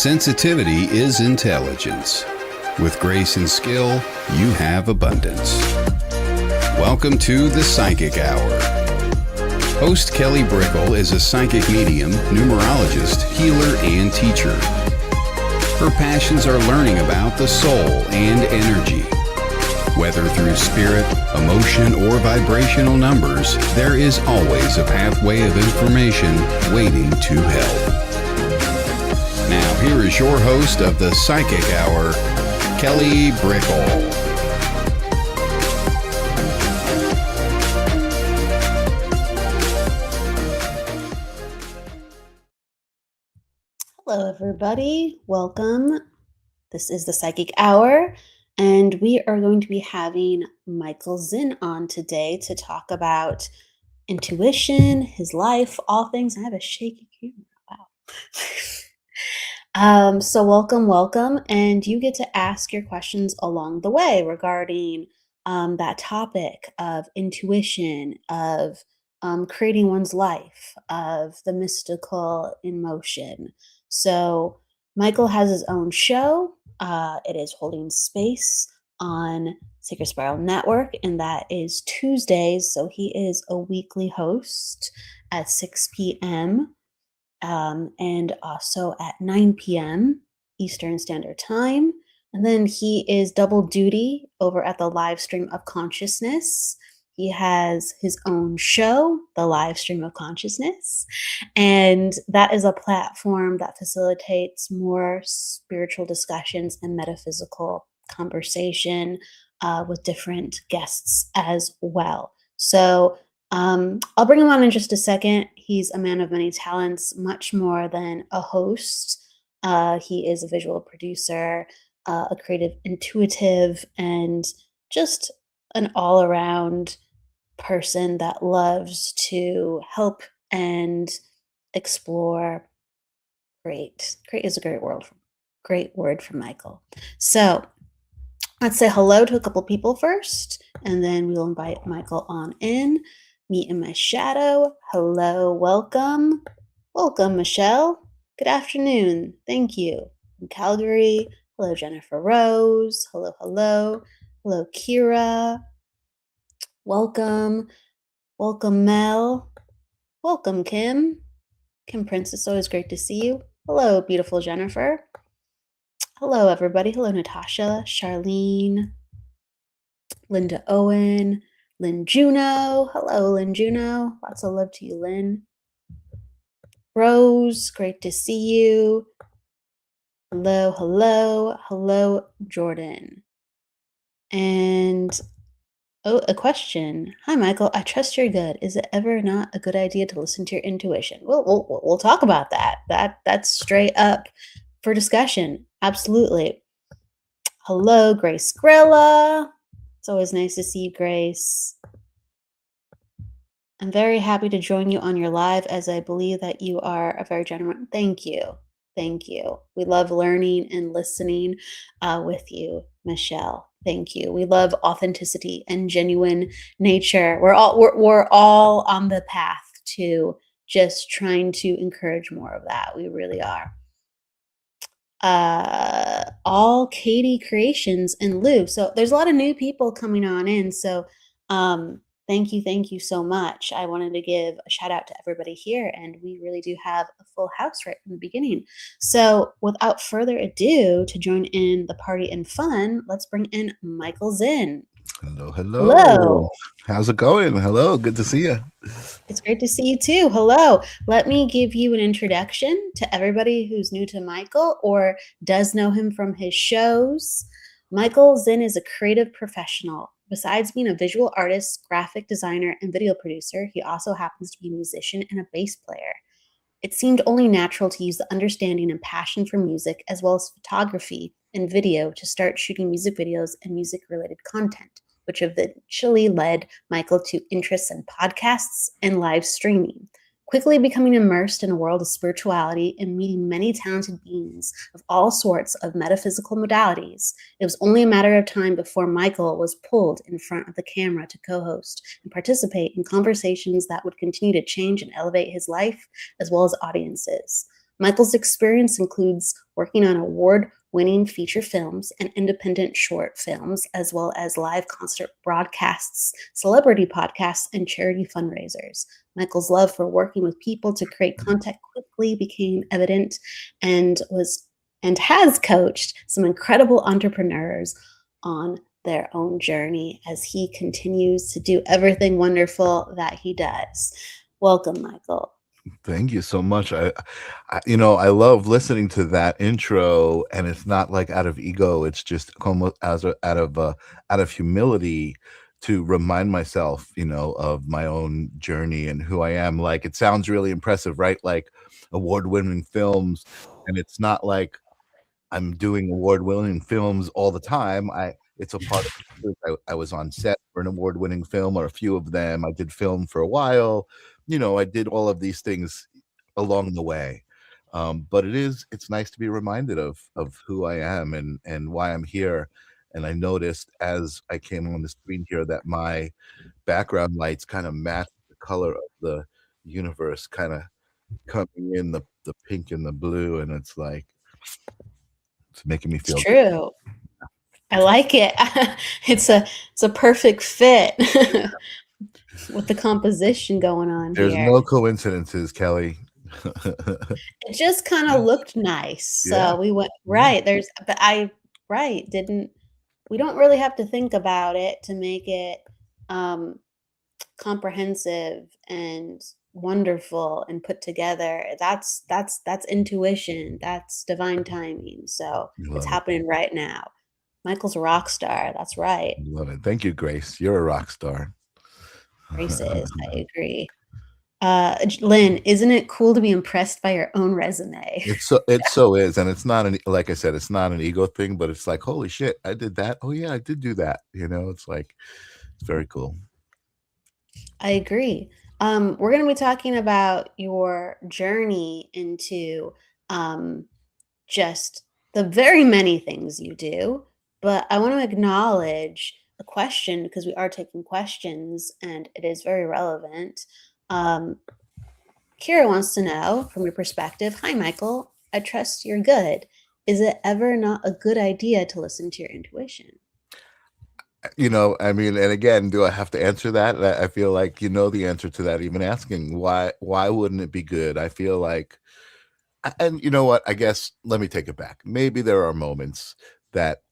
Sensitivity is intelligence. With grace and skill, you have abundance. Welcome to the Psychic Hour. Host Kelly Brickle is a psychic medium, numerologist, healer, and teacher. Her passions are learning about the soul and energy. Whether through spirit, emotion, or vibrational numbers, there is always a pathway of information waiting to help. Now, here is your host of the Psychic Hour, Kelly Brickle. Hello, everybody. Welcome. This is the Psychic Hour, and we are going to be having Michael Zinn on today to talk about intuition, his life, all things. I have a shaky camera. Wow. So welcome, and you get to ask your questions along the way regarding that topic of intuition, of creating one's life, of the mystical in motion. So Michael has his own show. It is holding space on Sacred Spiral Network, and that is Tuesdays. So he is a weekly host at 6 p.m. And also at 9 p.m. Eastern Standard Time. And then he is double duty over at the Live Stream of Consciousness. He has his own show, the Live Stream of Consciousness, and that is a platform that facilitates more spiritual discussions and metaphysical conversation with different guests as well. So I'll bring him on in just a second. He's a man of many talents, much more than a host. He is a visual producer, a creative intuitive, and just an all-around person that loves to help and explore. Great is a great word from Michael. So let's say hello to a couple people first, and then we'll invite Michael on in. Meet in my shadow. Hello, welcome, Michelle. Good afternoon. Thank you. From Calgary. Hello, Jennifer Rose. Hello, Kira. Welcome, Mel. Welcome, Kim Princess. Always great to see you. Hello, beautiful Jennifer. Hello, everybody. Hello, Natasha, Charlene, Linda Owen, Lynn Juno. Hello, Lynn Juno. Lots of love to you, Lynn. Rose, great to see you. Hello, Jordan. And a question. Hi, Michael. I trust you're good. Is it ever not a good idea to listen to your intuition? We'll talk about that. That's straight up for discussion. Absolutely. Hello, Grace Grilla. It's always nice to see you, Grace. I'm very happy to join you on your live, as I believe that you are a very genuine. Thank you. We love learning and listening with you, Michelle. Thank you. We love authenticity and genuine nature. We're all on the path to just trying to encourage more of that. We really are. All Katie Creations and Lou. So there's a lot of new people coming on in. So thank you so much. I wanted to give a shout out to everybody here, and we really do have a full house right from the beginning. So without further ado, to join in the party and fun, let's bring in Michael Zinn. Hello. How's it going? Hello, good to see you. It's great to see you too. Hello. Let me give you an introduction to everybody who's new to Michael or does know him from his shows. Michael Zinn is a creative professional. Besides being a visual artist, graphic designer, and video producer, he also happens to be a musician and a bass player. It seemed only natural to use the understanding and passion for music, as well as photography and video, to start shooting music videos and music-related content, which eventually led Michael to interests in podcasts and live streaming. Quickly becoming immersed in a world of spirituality and meeting many talented beings of all sorts of metaphysical modalities, it was only a matter of time before Michael was pulled in front of the camera to co-host and participate in conversations that would continue to change and elevate his life as well as audiences. Michael's experience includes working on award-winning feature films and independent short films, as well as live concert broadcasts, celebrity podcasts, and charity fundraisers. Michael's love for working with people to create content quickly became evident and has coached some incredible entrepreneurs on their own journey as he continues to do everything wonderful that he does. Welcome, Michael. Thank you so much. I love listening to that intro, and it's not like out of ego. It's just almost out of humility to remind myself, of my own journey and who I am. Like, it sounds really impressive, right? Like award-winning films, and it's not like I'm doing award-winning films all the time. It's a part of I was on set for an award-winning film or a few of them. I did film for a while. I did all of these things along the way. But it's nice to be reminded of who I am and why I'm here. And I noticed as I came on the screen here that my background lights kind of match the color of the universe, kind of coming in the pink and the blue, and it's making me It's feel good. true. I like it. It's a perfect fit with the composition going on There's here. no coincidences, Kelly. It just kind of looked nice. Yeah. So we went Yeah. right, we don't really have to think about it to make it comprehensive and wonderful and put together. That's intuition. That's divine timing. So it's Love it. happening right now. Michael's a rock star. That's right. Love it. Thank you, Grace. You're a rock star. Grace is. I agree. Lynn, isn't it cool to be impressed by your own resume? It so is, and it's not like I said, it's not an ego thing, but it's like, holy shit, I did that. Oh yeah, I did do that. It's very cool. I agree. We're going to be talking about your journey into just the very many things you do, but I want to acknowledge a question because we are taking questions and it is very relevant. Kira wants to know from your perspective, hi, Michael, I trust you're good. Is it ever not a good idea to listen to your intuition? I mean, and again, do I have to answer that? I feel like the answer to that, even asking why wouldn't it be good? I feel like, and you know what? I guess let me take it back. Maybe there are moments that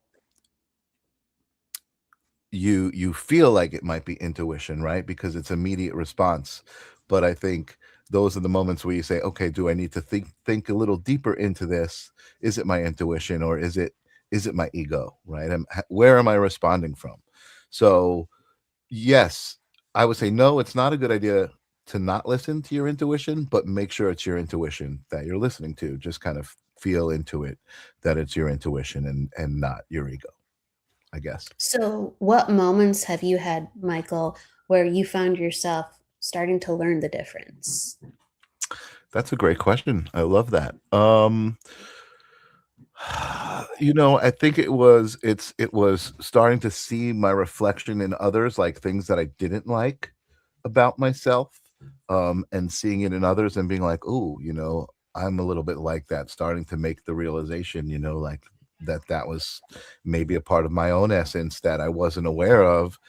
you feel like it might be intuition, right? Because it's immediate response. But I think those are the moments where you say, okay, do I need to think a little deeper into this? Is it my intuition or is it my ego, right? Where am I responding from? So yes, I would say no, it's not a good idea to not listen to your intuition, but make sure it's your intuition that you're listening to. Just kind of feel into it that it's your intuition and not your ego, I guess. So, what moments have you had, Michael, where you found yourself starting to learn the difference? That's a great question. I love that. I think it was starting to see my reflection in others, like things that I didn't like about myself, and seeing it in others and being like, oh, I'm a little bit like that, starting to make the realization, like that was maybe a part of my own essence that I wasn't aware of.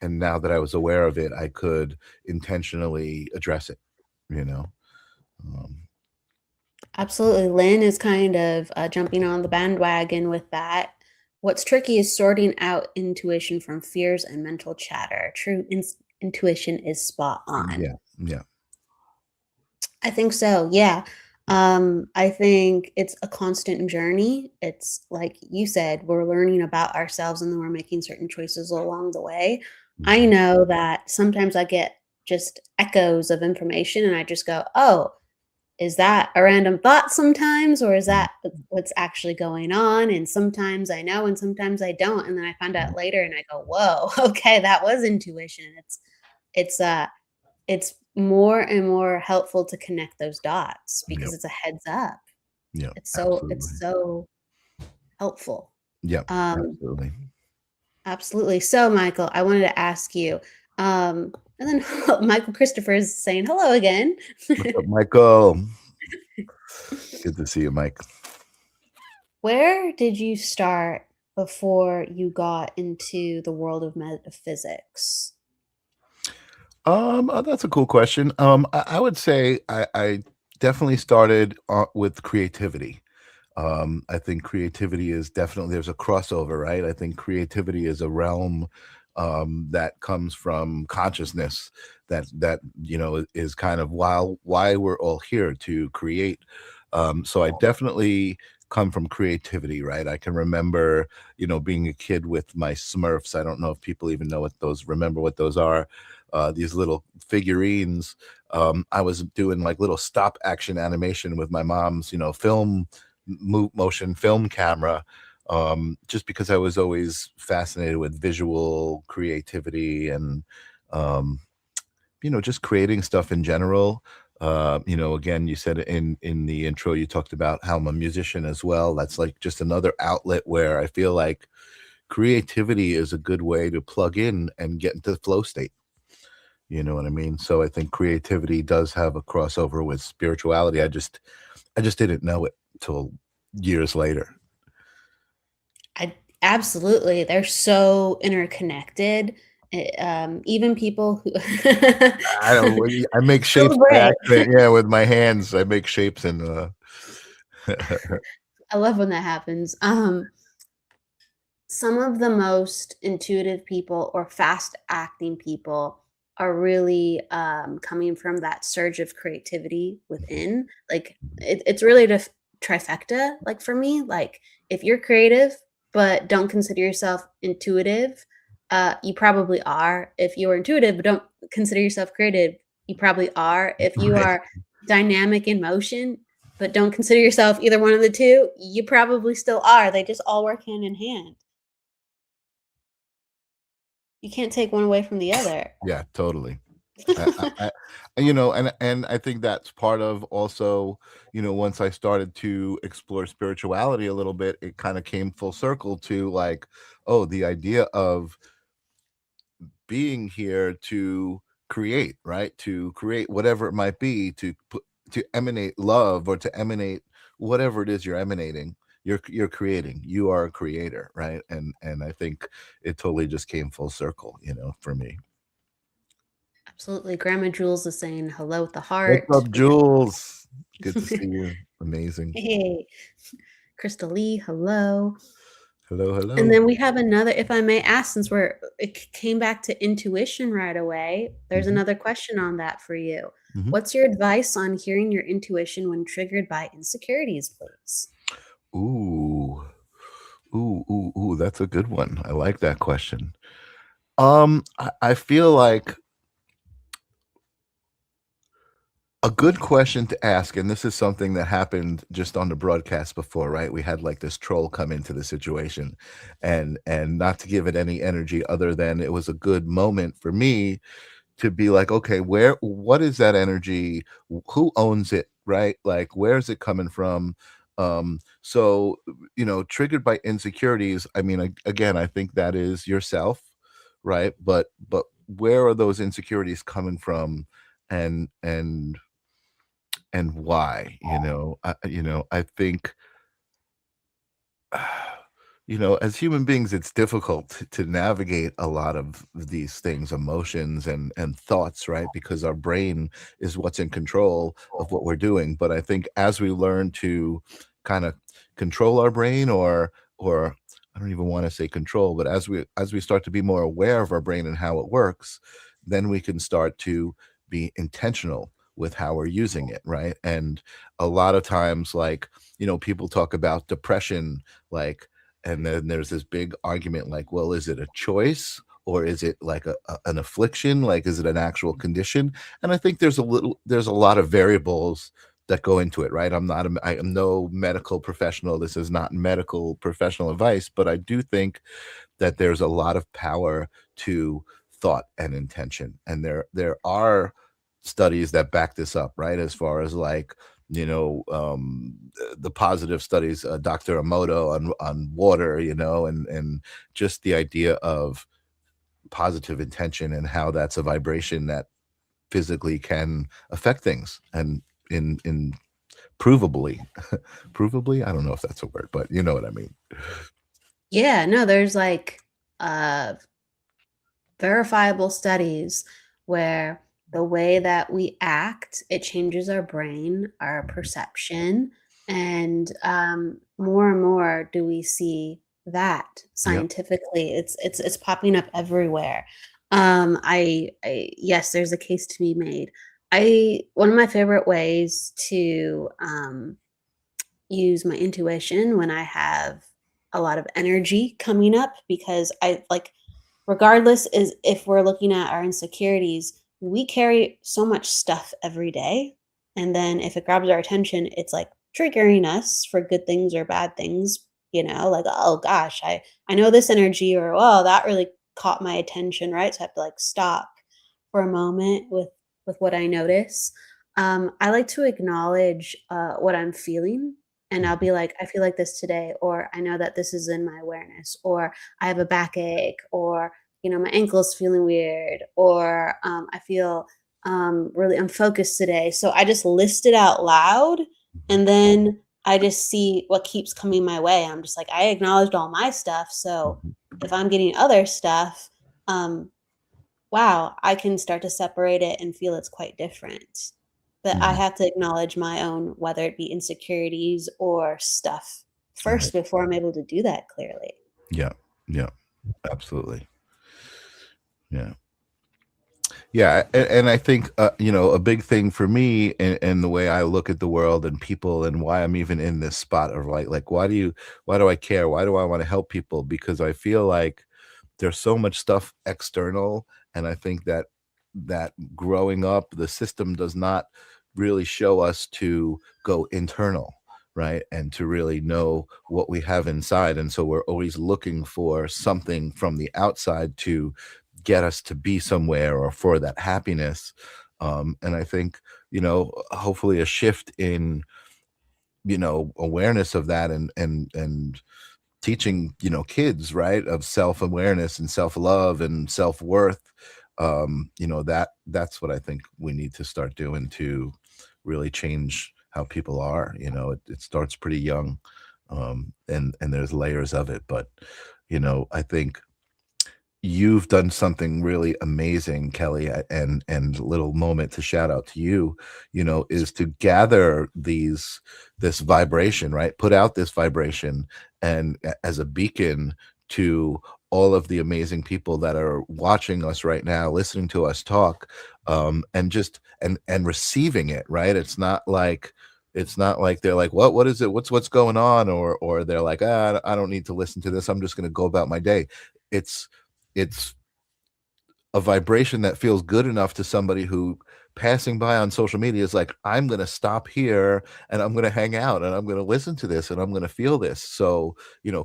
And now that I was aware of it, I could intentionally address it, Absolutely. Lynn is kind of jumping on the bandwagon with that. What's tricky is sorting out intuition from fears and mental chatter. True intuition is spot on. Yeah. I think so. Yeah. I think it's a constant journey. It's like you said, we're learning about ourselves and then we're making certain choices along the way. I know that sometimes I get just echoes of information and I just go, oh, is that a random thought sometimes, or is that what's actually going on? And sometimes I know and sometimes I don't. And then I find out later and I go, whoa, okay, that was intuition. It's more and more helpful to connect those dots because it's a heads up. Yeah. It's Absolutely. so helpful. Yeah. Absolutely. Absolutely. So Michael, I wanted to ask you, and then Michael Christopher is saying hello again. What's up, Michael? Good to see you, Mike. Where did you start before you got into the world of metaphysics? That's a cool question. I would say I definitely started with creativity. I think creativity is definitely there's a crossover, right? I think creativity is a realm that comes from consciousness that is kind of why we're all here to create. So I definitely come from creativity, right? I can remember, being a kid with my Smurfs. I don't know if people even know remember what those are. These little figurines. I was doing like little stop action animation with my mom's, film motion film camera, just because I was always fascinated with visual creativity and um, just creating stuff in general. Again, you said in the intro, you talked about how I'm a musician as well. That's like just another outlet where I feel like creativity is a good way to plug in and get into the flow state. You know what I mean? So I think creativity does have a crossover with spirituality. I just didn't know it till years later. Absolutely, they're so interconnected. Even people who I don't. I make shapes by Celebrate. accident. Yeah, with my hands, I make shapes and. I love when that happens. Some of the most intuitive people or fast acting people are really coming from that surge of creativity within. Like it's really the trifecta. Like for me, like if you're creative but don't consider yourself intuitive, you probably are. If you're intuitive but don't consider yourself creative, you probably are. If you Right. are dynamic in motion but don't consider yourself either one of the two, you probably still are. They just all work hand in hand. You can't take one away from the other. Yeah, totally. And I think that's part of also, once I started to explore spirituality a little bit, it kind of came full circle to like, oh, the idea of being here to create, right? To create whatever it might be, to emanate love or to emanate whatever it is you're emanating. You're creating. You are a creator, right? And I think it totally just came full circle, for me. Absolutely. Grandma Jules is saying hello with the What's heart. up, Jules? Good to see you. Amazing. Hey, Crystal Lee, hello. Hello, And hello. then we have another, if I may ask, since it came back to intuition right away, there's Mhm, another question on that for you. mhm. What's your advice on hearing your intuition when triggered by insecurities, please? Ooh, ooh. That's a good one. I like that question. I feel like a good question to ask, and this is something that happened just on the broadcast before, right? We had like this troll come into the situation, and not to give it any energy other than it was a good moment for me to be like, okay, what is that energy? Who owns it, right? Like, where's it coming from? So triggered by insecurities. I mean, again, I think that is yourself, right? But where are those insecurities coming from, and why? I think as human beings, it's difficult to navigate a lot of these things, emotions and thoughts, right? Because our brain is what's in control of what we're doing. But I think as we learn to kind of control our brain, or I don't even want to say control, but as we start to be more aware of our brain and how it works, then we can start to be intentional with how we're using it, right? And a lot of times, like, people talk about depression, like, and then there's this big argument like, well, is it a choice or is it like an affliction? Like, is it an actual condition? And I think there's a lot of variables that go into it, right? I am no medical professional. This is not medical professional advice, but I do think that there's a lot of power to thought and intention. And there are studies that back this up, right? As far as like, the positive studies, Dr. Emoto on water, and just the idea of positive intention and how that's a vibration that physically can affect things and in provably. Provably, I don't know if that's a word, but you know what I mean. Yeah, no, there's like verifiable studies where the way that we act, it changes our brain, our perception, and more and more do we see that Yep. scientifically. It's popping up everywhere. I yes, there's a case to be made. I One of my favorite ways to use my intuition when I have a lot of energy coming up, because I like, regardless is if we're looking at our insecurities, we carry so much stuff every day. And then if it grabs our attention, it's like triggering us for good things or bad things, like, oh gosh, I know this energy, or oh, that really caught my attention, right? So I have to like stop for a moment with what I notice. I like to acknowledge what I'm feeling, and I'll Mhm. be like, I feel like this today, or I know that this is in my awareness, or I have a backache, or my ankle's feeling weird, or I feel really unfocused today. So I just list it out loud, Mhm. and then I just see what keeps coming my way. I'm just like, I acknowledged all my stuff. So Mhm. if I'm getting other stuff, um, wow, I can start to separate it and feel it's quite different. But I Mhm. have to acknowledge my own, whether it be insecurities or stuff Right. first before I'm able to do that clearly. Yeah. Yeah. Absolutely. Yeah. Yeah, and I think a big thing for me and the way I look at the world and people and why I'm even in this spot of like why do I care? Why do I want to help people? Because I feel like there's so much stuff external, and I think that growing up, the system does not really show us to go internal, right? And to really know what we have inside. And so we're always looking for something from the outside to get us to be somewhere or for that happiness. And I think, hopefully a shift in, awareness of that and teaching, kids, right, of self-awareness and self-love and self-worth. That's what I think we need to start doing to really change how people are. It starts pretty young. And there's layers of it, but I think you've done something really amazing, Kelly, and little moment to shout out to you, is to gather this vibration, right? Put out this vibration and as a beacon to all of the amazing people that are watching us right now, listening to us talk, and just and receiving it, right? It's not like they're like, what is it? What's going on? Or they're like, I don't need to listen to this. I'm just going to go about my day. It's it's a vibration that feels good enough to somebody who passing by on social media is like, I'm going to stop here and I'm going to hang out and I'm going to listen to this and I'm going to feel this. So,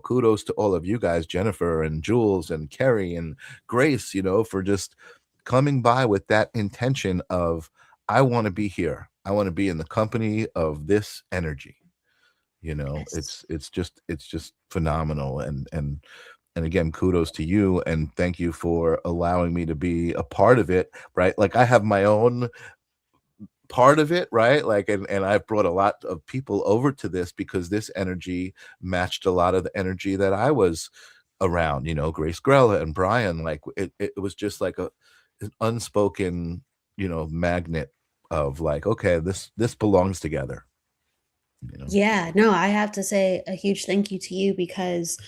kudos to all of you guys, Jennifer and Jules and Kerry and Grace, for just coming by with that intention of, I want to be here. I want to be in the company of this energy. Yes. It's just phenomenal. And again, kudos to you and thank you for allowing me to be a part of it, right? Like I have my own part of it, right? Like and I've brought a lot of people over to this because this energy matched a lot of the energy that I was around, Grace Grella and Brian. Like it was just like an unspoken, magnet of like, okay, this belongs together, you know. Yeah, no, I have to say a huge thank you to you, because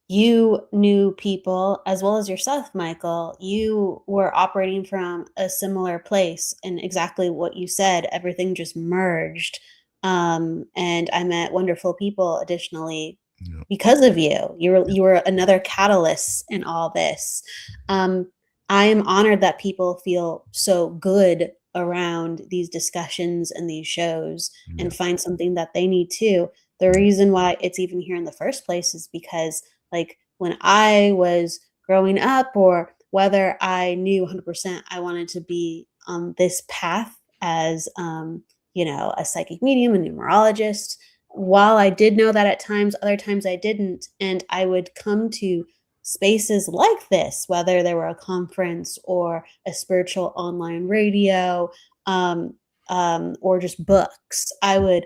you knew people as well as yourself, Michael. You were operating from a similar place, and exactly what you said, everything just merged. And I met wonderful people additionally Yeah. because of you. You were another catalyst in all this. Um, I am honored that people feel so good around these discussions and these shows Yeah. and find something that they need too. The reason why it's even here in the first place is because, like, when I was growing up, or whether I knew 100% I wanted to be on this path as, a psychic medium, a numerologist, while I did know that at times, other times I didn't. And I would come to spaces like this, whether there were a conference or a spiritual online radio, um, or just books. I would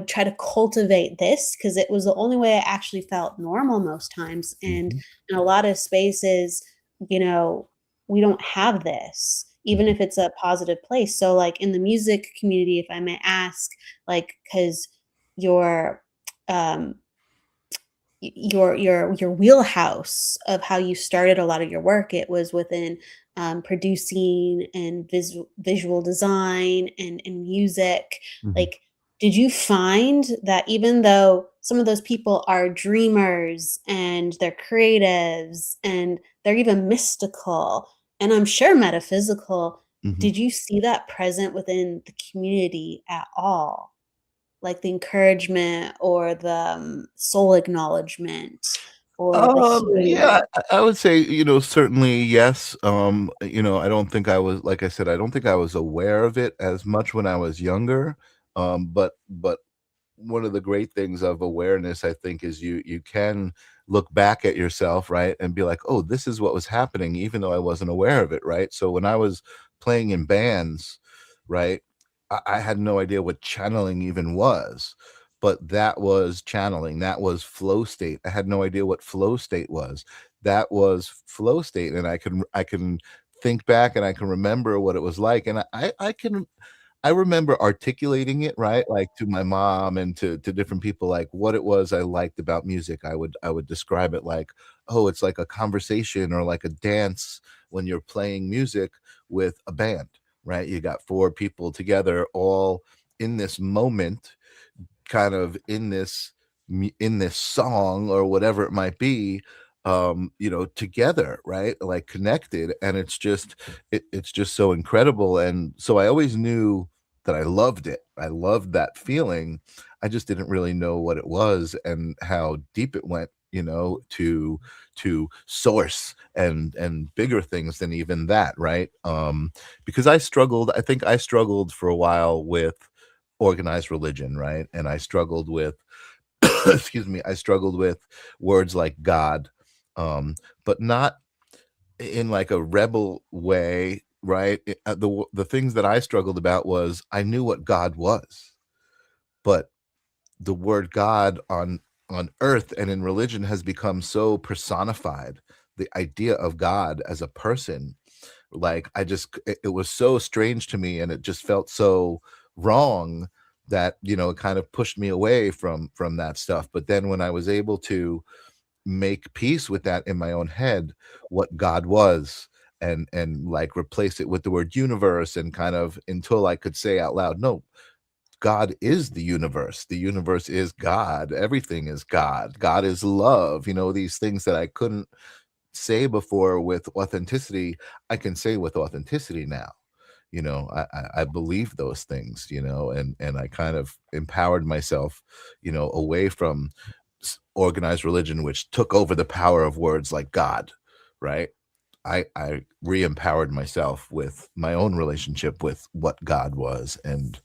try to cultivate this because it was the only way I actually felt normal most times. And Mhm. in a lot of spaces, you know, we don't have this, even Mhm. if it's a positive place. So, like in the music community, if I may ask, like, because your um, your wheelhouse of how you started a lot of your work, it was within producing and visual design and music. Mhm. Like, did you find that even though some of those people are dreamers and they're creatives and they're even mystical and I'm sure metaphysical, Mhm. did you see that present within the community at all? Like the encouragement or the, soul acknowledgement or the Yeah, healing. I would say, certainly yes. I don't think I was, like I said, I don't think I was aware of it as much when I was younger. But one of the great things of awareness, I think, is you can look back at yourself, right, and be like, oh, this is what was happening, even though I wasn't aware of it, right? So when I was playing in bands, right, I had no idea what channeling even was, but that was channeling. That was flow state. I had no idea what flow state was. That was flow state, and I can think back and I can remember what it was like, and I remember articulating it, right, like, to my mom and to different people, like, what it was I liked about music. I would describe it like, "Oh, it's like a conversation or like a dance when you're playing music with a band," right? You got 4 people together all in this moment, kind of in this song or whatever it might be, together, right, like connected, and it's just so incredible. And so I always knew that I loved it. I loved that feeling. I just didn't really know what it was and how deep it went, to source and bigger things than even that, right? Because I think I struggled for a while with organized religion, right? And I struggled with excuse me, I struggled with words like God, but not in like a rebel way, right? The things that I struggled about was I knew what God was, but the word God on earth and in religion has become so personified. The idea of God as a person, like, it was so strange to me, and it just felt so wrong that, it kind of pushed me away from that stuff. But then when I was able to make peace with that in my own head, what God was, and like replace it with the word universe, and kind of until I could say out loud, no, God is the universe. The universe is God. Everything is God. God is love. These things that I couldn't say before with authenticity, I can say with authenticity now. I believe those things, and I kind of empowered myself, away from organized religion, which took over the power of words like God, right? I re-empowered myself with my own relationship with what God was, and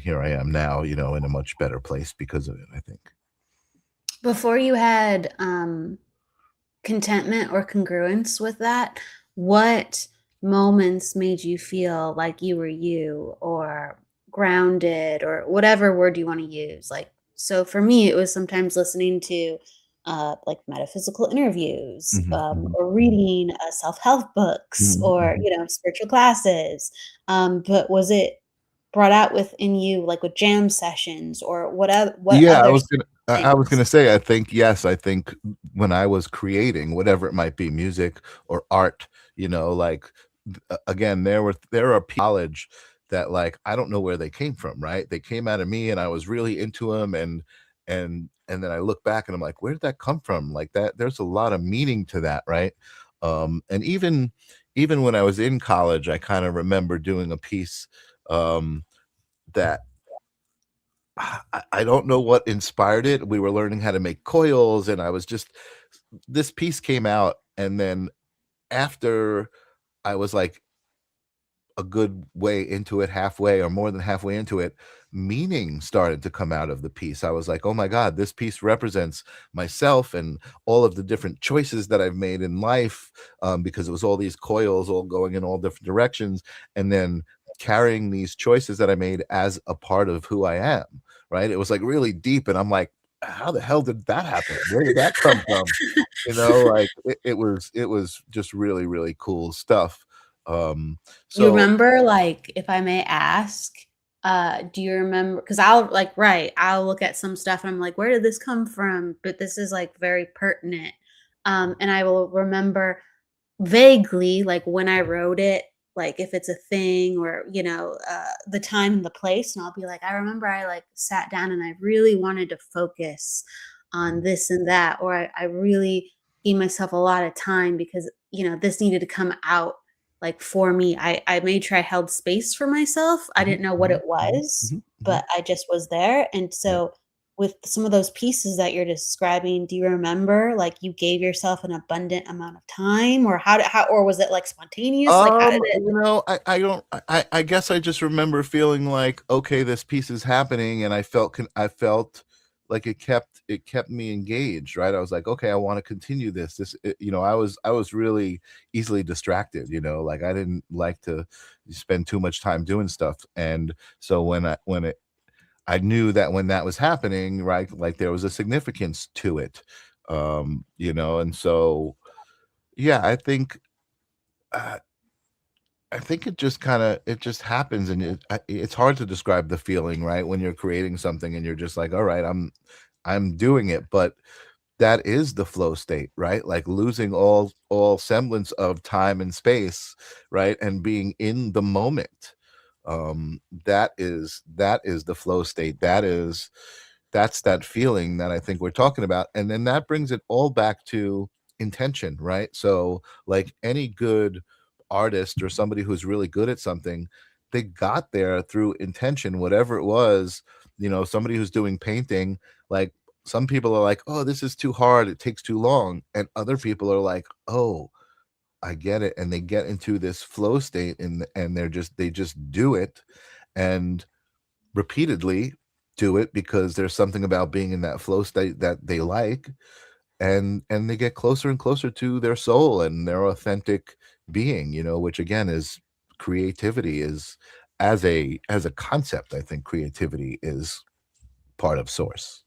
here I am now, in a much better place because of it, I think. Before you had, contentment or congruence with that, what moments made you feel like you were you or grounded or whatever word you want to use? Like, so for me, it was sometimes listening to like metaphysical interviews Mhm, mhm, or reading self-help books mhm, or, mhm. spiritual classes. But was it brought out within you like with jam sessions or what Yeah, other I was things? gonna say, I think, yes, I think when I was creating, whatever it might be, music or art, like, again, there are knowledge that, like, I don't know where they came from, right? They came out of me and I was really into them, and then I look back and I'm like, where did that come from? Like, that there's a lot of meaning to that, right? And even when I was in college, I kind of remember doing a piece, that I don't know what inspired it. We were learning how to make coils, and I was just this piece came out, and then after I was like a good way into it, halfway or more than halfway into it, meaning started to come out of the piece. I was like, "Oh my god, this piece represents myself and all of the different choices that I've made in life," because it was all these coils all going in all different directions, and then carrying these choices that I made as a part of who I am, right? It was like really deep, and I'm like, how the hell did that happen? Where did that come from? Like it was just really, really cool stuff. You So remember, like, if I may ask, do you remember? Because I'll look at some stuff and I'm like, "Where did this come from?" But this is, like, very pertinent. And I will remember vaguely, like, when I wrote it, like, if it's a thing or, the time and the place, and I'll be like, "I remember I, like, sat down and I really wanted to focus on this and that," or I really gave myself a lot of time because, this needed to come out, like, for me. I made sure I held space for myself. I Mhm, didn't know what mhm, it mhm, was, mhm, mhm. but I just was there, and Yeah. so with some of those pieces that you're describing, do you remember, like, you gave yourself an abundant amount of time, or how or was it, like, spontaneous? Like, how did it I don't I guess I just remember feeling like, okay, this piece is happening, and I felt like it kept me engaged, right? I was like, okay, I want to continue this. I was really easily distracted, like I didn't like to spend too much time doing stuff. And so I knew that when that was happening, right, like there was a significance to it. And so yeah, uh, I think it just happens, and it's hard to describe the feeling, right? When you're creating something and you're just like, all right, I'm doing it, but that is the flow state, right? Like losing all semblance of time and space, right? And being in the moment. That is the flow state. That's that feeling that I think we're talking about. And then that brings it all back to intention, right? So like any good artist or somebody who's really good at something, they got there through intention, whatever it was. Somebody who's doing painting, like some people are like, oh, this is too hard, it takes too long. And other people are like, oh, I get it. And they get into this flow state, and they just do it and repeatedly do it because there's something about being in that flow state that they like, and they get closer and closer to their soul and their authentic being, which again is creativity is as a concept. I think creativity is part of source.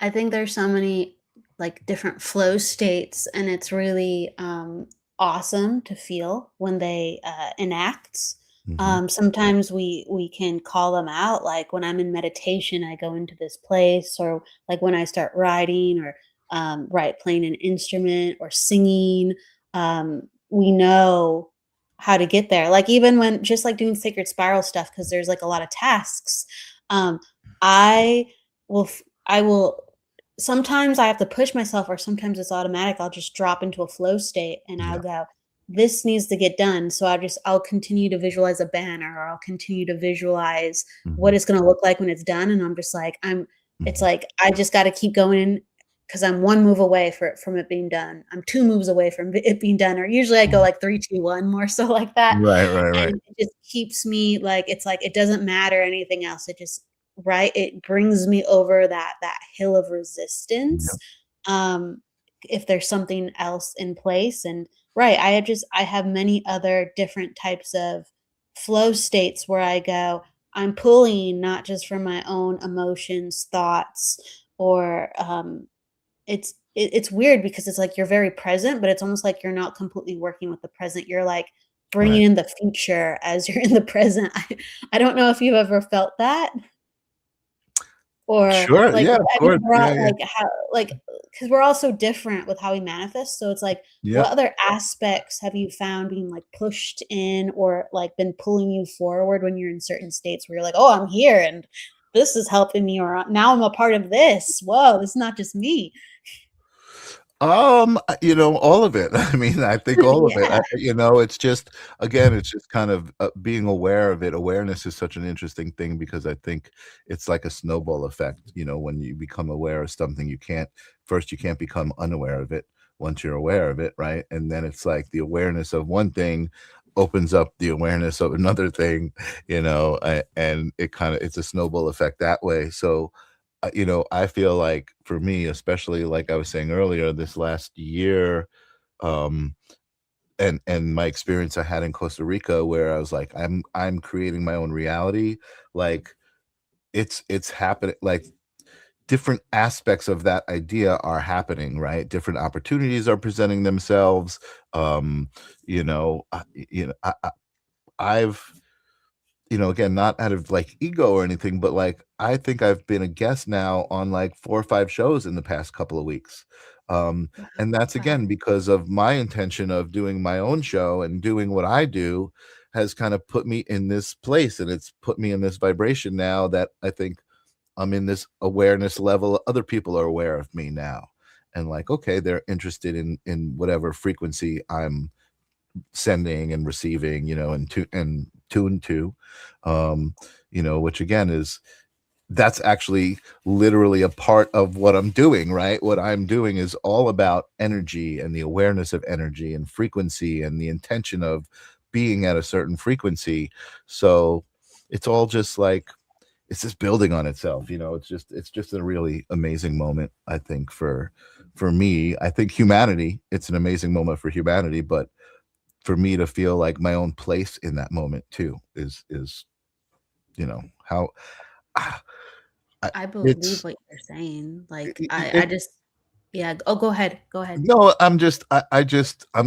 I think there's so many, like, different flow states, and it's really, awesome to feel when they, enact. Hmm. Sometimes we can call them out, like, when I'm in meditation, I go into this place, or, like, when I start writing or, playing an instrument or singing, we know how to get there. Like, even when just, like, doing sacred spiral stuff, because there's, like, a lot of tasks, I I will sometimes I have to push myself or sometimes it's automatic. I'll just drop into a flow state and I'll Yeah. go, this needs to get done. So I'll continue to visualize a banner, or I'll continue to visualize what Hmm. it's going to look like when it's done. And I'm just like, it's Hmm. like, I just got to keep going because I'm one move away from it being done. I'm two moves away from it being done. Or usually I go Hmm. like 3, 2, 1, more so like that. Right, right, right. And it just keeps me like, it's like, it doesn't matter anything else. It just right? It brings me over that hill of Yeah. resistance, um, if there's something else in place, and I have many other different types of flow states where I go, I'm pulling not just from my own emotions, thoughts, or, it's weird because it's like you're very present, but it's almost like you're not completely working with the present. You're, like, Right. bringing in the future as you're in the present. I don't know if you've ever felt that? Or, Sure. like, Yeah, of have you course. brought, Yeah, yeah. like, how like, because 'cause we're all so different with how we manifest, so it's like, Yeah. what other aspects have you found being, like, pushed in or, like, been pulling you forward when you're in certain states where you're like, "Oh, I'm here, and this is helping me," or, "Now I'm a part of this. Whoa, it's not just me." All of it. I mean, I think all of it. Yeah, It's just, again, it's just kind of being aware of it. Awareness is such an interesting thing because I think it's like a snowball effect. When you become aware of something, you can't become unaware of it once you're aware of it, right? And then it's like the awareness of one thing opens up the awareness of another thing, and it's a snowball effect that way. So, I feel like for me, especially like I was saying earlier, this last year, um, and my experience I had in Costa Rica, where I was like, I'm creating my own reality. Like it's happening. Like different aspects of that idea are happening, right? Different opportunities are presenting themselves. You know, I've, again, not out of like ego or anything, but like I think I've been a guest now on like 4 or 5 shows in the past couple of weeks. And that's Wow. again because of my intention of doing my own show and doing what I do has kind of put me in this place, and it's put me in this vibration now that I think I'm in this awareness level. Other people are aware of me now, and like, okay, they're interested in whatever frequency I'm sending and receiving, and tuned to, which again is that's actually literally a part of what I'm doing, right? What I'm doing is all about energy and the awareness of energy and frequency and the intention of being at a certain frequency. So it's all just like it's just building on itself, it's just a really amazing moment, I think, for me. I think humanity, it's an amazing moment for humanity, but for me to feel like my own place in that moment too is how ah, I believe it's what you're saying. Like, I it, just, yeah. Oh, go ahead. Go ahead. no, I'm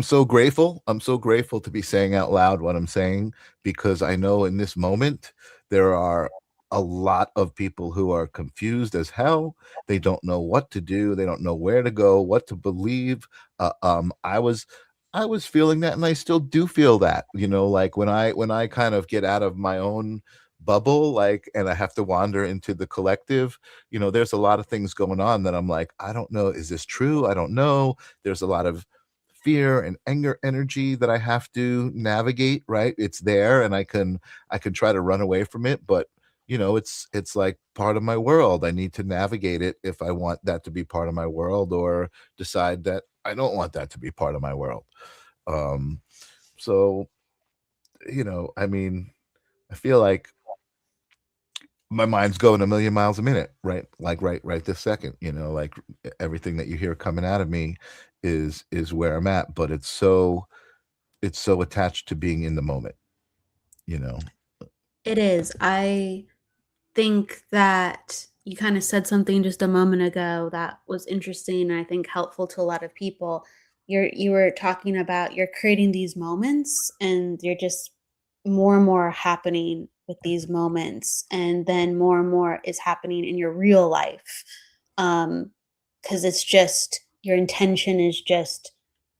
so grateful. I'm so grateful to be saying out loud what I'm saying, because I know in this moment there are a lot of people who are confused as hell. They don't know what to do. They don't know where to go, what to believe. I was feeling that, and I still do feel that. Like when I kind of get out of my own bubble, like, and I have to wander into the collective. There's a lot of things going on that I'm like, I don't know, is this true? I don't know. There's a lot of fear and anger energy that I have to navigate, right? It's there, and I can try to run away from it, but it's like part of my world. I need to navigate it if I want that to be part of my world, or decide that I don't want that to be part of my world. So, I mean, I feel like my mind's going a million miles a minute, right? Like right this second, like everything that you hear coming out of me is where I'm at, but it's so attached to being in the moment, you know. It is. I think that you kind of said something just a moment ago that was interesting and I think helpful to a lot of people. You were talking about you're creating these moments and you're just more and more happening with these moments, and then more and more is happening in your real life. Because it's just your intention is just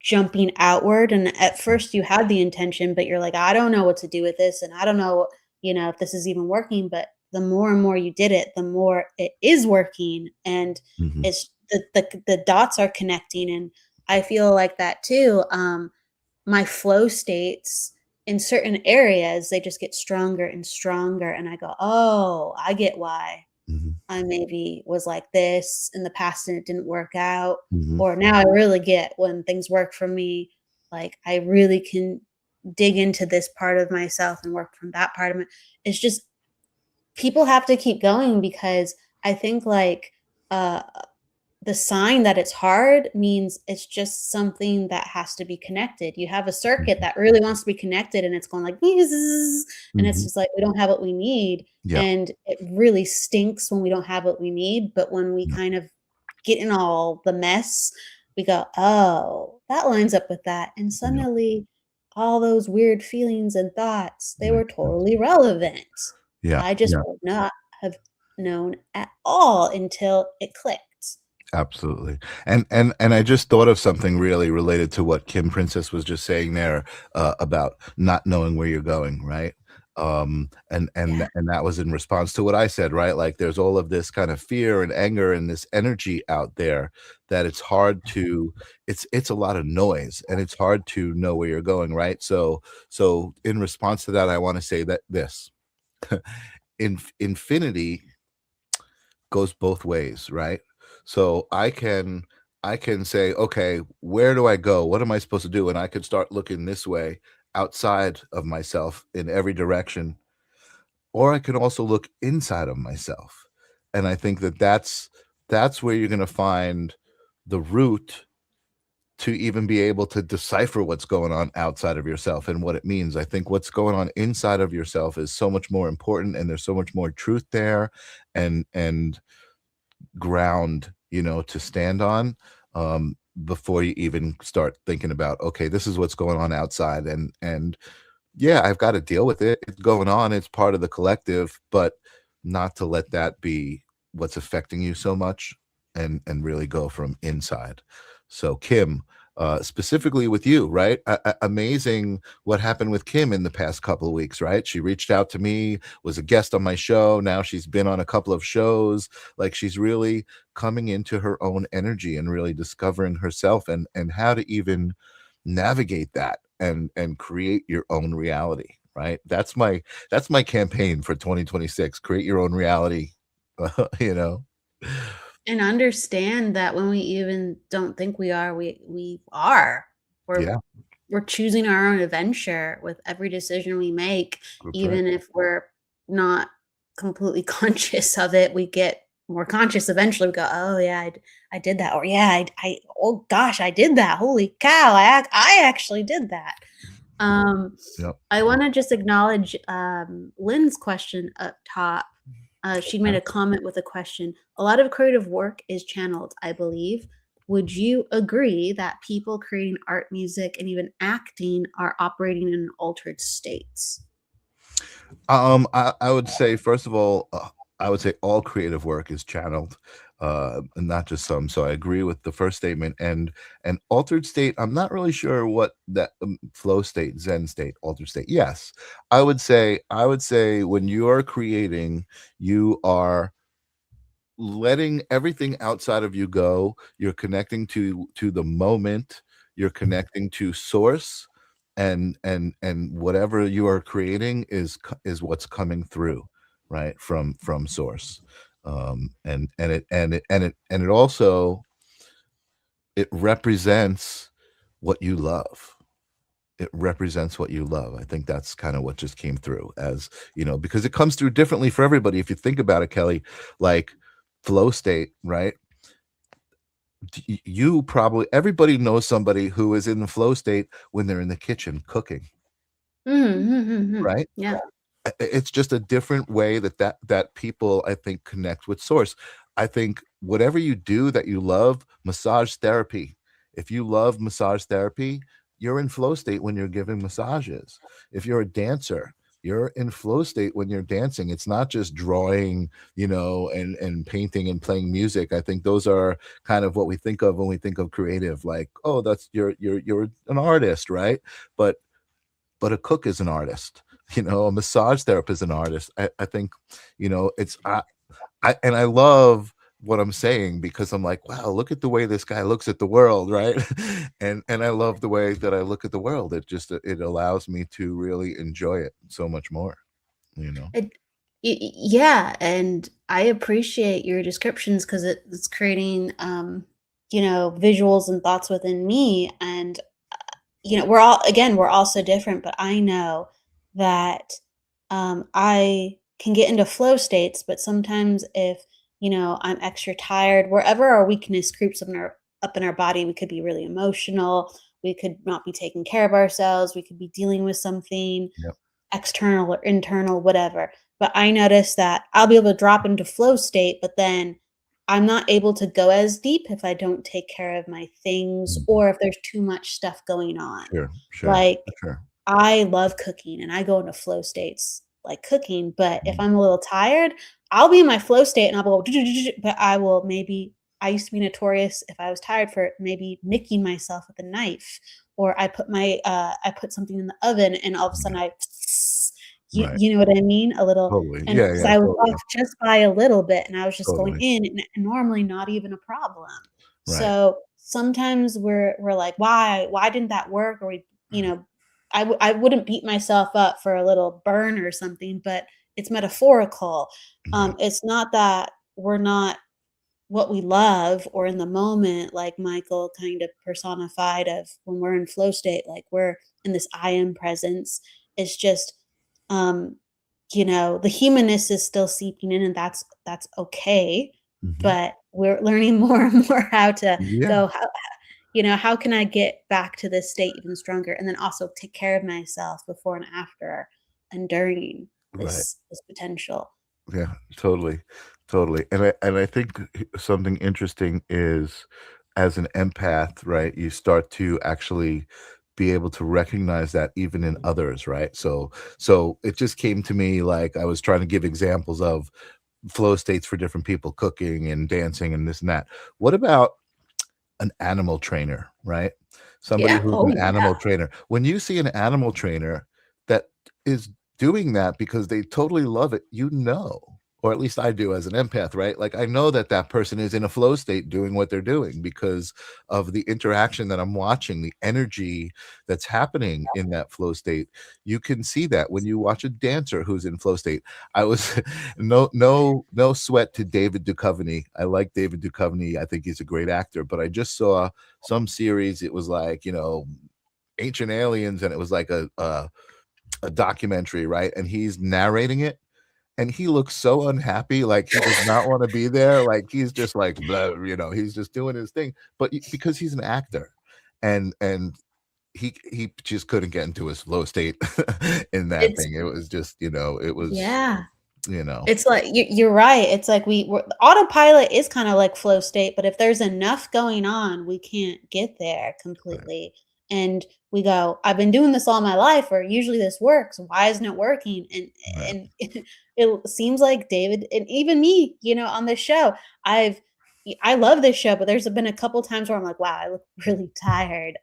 jumping outward, and at first you had the intention, but you're like, I don't know what to do with this, and I don't know, if this is even working. But the more and more you did it, the more it is working, and Mhm. it's the dots are connecting. And I feel like that too. My flow states in certain areas, they just get stronger and stronger, and I go, oh, I get why Mhm. I maybe was like this in the past and it didn't work out, Mhm. or now I really get when things work for me. Like, I really can dig into this part of myself and work from that part of it. It's just people have to keep going, because I think, like, uh the sign that it's hard means it's just something that has to be connected. You have a circuit Mhm. that really wants to be connected, and it's going like, "Bzzz," and it's Mhm. just like, we don't have what we need. Yeah. And it really stinks when we don't have what we need. But when we Yeah. kind of get in all the mess, we go, oh, that lines up with that. And Yeah. suddenly all those weird feelings and thoughts, they were Makes sense. totally relevant. Yeah. I just Yeah. would not have known at all until it clicked. Absolutely. And I just thought of something really related to what Kim Princess was just saying there, about not knowing where you're going, right? And and Yeah. and that was in response to what I said, right? Like there's all of this kind of fear and anger and this energy out there that it's hard to it's a lot of noise, and it's hard to know where you're going, right? So in response to that, I want to say that this infinity goes both ways, right? So I can say, okay, where do I go? What am I supposed to do? And I can start looking this way, outside of myself in every direction, or I can also look inside of myself. And I think that that's where you're going to find the root to even be able to decipher what's going on outside of yourself and what it means. I think what's going on inside of yourself is so much more important, and there's so much more truth there, and ground, to stand on, before you even start thinking about, okay, this is what's going on outside, and yeah, I've got to deal with it. It's going on. It's part of the collective, but not to let that be what's affecting you so much, and really go from inside. So Kim, specifically with you, right? Amazing what happened with Kim in the past couple of weeks, right? She reached out to me, was a guest on my show. Now she's been on a couple of shows. Like, she's really coming into her own energy and really discovering herself, and how to even navigate that and create your own reality, right? That's my campaign for 2026. Create your own reality. you know And understand that when we even don't think we are, we are. We're yeah, we're choosing our own adventure with every decision we make, that's right. even if we're not completely conscious of it. We get more conscious eventually. We go, "Oh yeah, I did that," or "Yeah, oh gosh, I did that. Holy cow, I actually did that." Um, Yep. I want to just acknowledge Lynn's question up top. She made Okay. a comment with a question. A lot of creative work is channeled, I believe. Would you agree that people creating art, music, and even acting are operating in altered states? I would say, first of all, I would say all creative work is channeled, and not just some. So I agree with the first statement. And altered state, I'm not really sure what that, flow state, Zen state, altered state. Yes, I would say when you are creating, you are letting everything outside of you go. You're connecting to the moment. You're connecting to source, and whatever you are creating is what's coming through, right, from source. And it also, it represents what you love. It represents what you love. I think that's kind of what just came through, as because it comes through differently for everybody. If you think about it, Kelly, like flow state, right? You probably, everybody knows somebody who is in the flow state when they're in the kitchen cooking, Mm-hmm. right? Yeah. It's just a different way that people, I think, connect with source. I think whatever you do that you love, massage therapy, if you love massage therapy, you're in flow state when you're giving massages. If you're a dancer, you're in flow state when you're dancing. It's not just drawing, and painting and playing music. I think those are kind of what we think of when we think of creative, like, oh, that's, you're an artist, right? But a cook is an artist. A massage therapist is an artist. I think, it's and I love what I'm saying, because I'm like, wow, look at the way this guy looks at the world, right? and I love the way that I look at the world. It allows me to really enjoy it so much more, It, yeah, and I appreciate your descriptions because it's creating, visuals and thoughts within me. And we're all so different, but I know that I can get into flow states, but sometimes if I'm extra tired, wherever our weakness creeps up in our body, we could be really emotional. We could not be taking care of ourselves. We could be dealing with something Yep. external or internal, whatever. But I notice that I'll be able to drop into flow state, but then I'm not able to go as deep if I don't take care of my things Mhm. or if there's too much stuff going on. Sure, sure, Like, sure. I love cooking and I go into flow states like cooking, but if Mhm. I'm a little tired, I'll be in my flow state and I'll go, but I used to be notorious if I was tired for maybe nicking myself with a knife, or I put something in the oven and all of a sudden Right. you know what I mean? A little, Totally. and Yeah, because yeah, I was totally, off just by a little bit and I was just going totally. in and normally not even a problem. Right. So sometimes we're like, why didn't that work? Or I wouldn't beat myself up for a little burn or something, but it's metaphorical. Right. It's not that we're not what we love or in the moment, like Michael kind of personified of when we're in flow state, like we're in this I am presence. It's just, um, the humanness is still seeping in, and that's okay. Mhm. But we're learning more and more how to Yeah. go. how can I get back to this state even stronger? And then also take care of myself before and after and during Right. this potential. Yeah, totally, totally. And I think something interesting is as an empath, right? You start to actually be able to recognize that even in others, right? So it just came to me like I was trying to give examples of flow states for different people, cooking and dancing and this and that. What about an animal trainer, right? Somebody Yeah. who's Oh, an yeah. animal trainer. When you see an animal trainer that is doing that because they totally love it, or at least I do as an empath, right? Like I know that that person is in a flow state doing what they're doing because of the interaction that I'm watching, the energy that's happening in that flow state. You can see that when you watch a dancer who's in flow state. I was no sweat to David Duchovny. I like David Duchovny. I think he's a great actor, but I just saw some series. It was like, ancient aliens, and it was like a documentary, right? And he's narrating it, and he looks so unhappy, like he does not want to be there. Like he's just like blah, he's just doing his thing. But because he's an actor, and he just couldn't get into his flow state in that It's thing. It was just, it was, yeah. you know, It's like you're right. It's like autopilot is kind of like flow state, but if there's enough going on, we can't get there right, completely. And we go, I've been doing this all my life, or usually this works. Why isn't it working? right. And it seems like David and even me, on this show, I've I love this show, but there's been a couple times where I'm like, wow, I look really tired.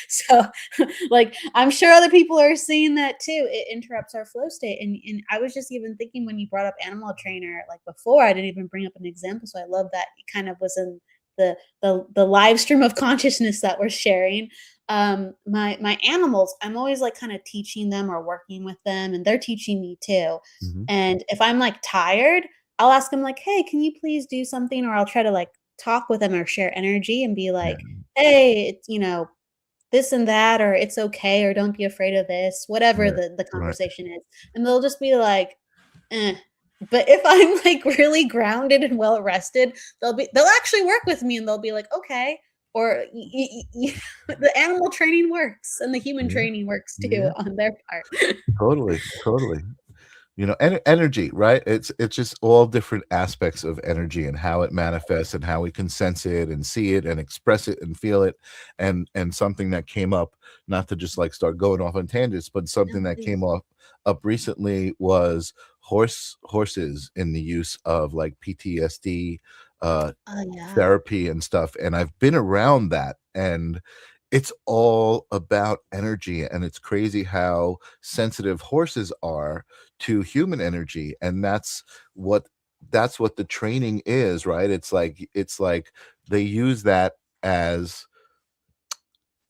So like I'm sure other people are seeing that too. It interrupts our flow state. And I was just even thinking when you brought up animal trainer, like before, I didn't even bring up an example. So I love that it kind of was in the live stream of consciousness that we're sharing. My animals, I'm always like kind of teaching them or working with them, and they're teaching me too. Mhm. And if I'm like tired, I'll ask them like, hey, can you please do something? Or I'll try to like talk with them or share energy and be Yeah, like, hey, it's this and that, or it's okay, or don't be afraid of this, whatever right, the right. conversation is. And they'll just be like, eh. But if I'm like really grounded and well rested, they'll actually work with me and they'll be like, okay. Or the animal training works and the human Yeah, training works too yeah, on their part. totally, totally. Energy, right? It's just all different aspects of energy and how it manifests and how we can sense it and see it and express it and feel it. And something that came up, not to just like start going off on tangents, but No, something that came please. up recently was horses in the use of like PTSD, uh Oh yeah. therapy and stuff, and I've been around that, and it's all about energy, and it's crazy how sensitive horses are to human energy, and that's what the training is, right? It's like they use that as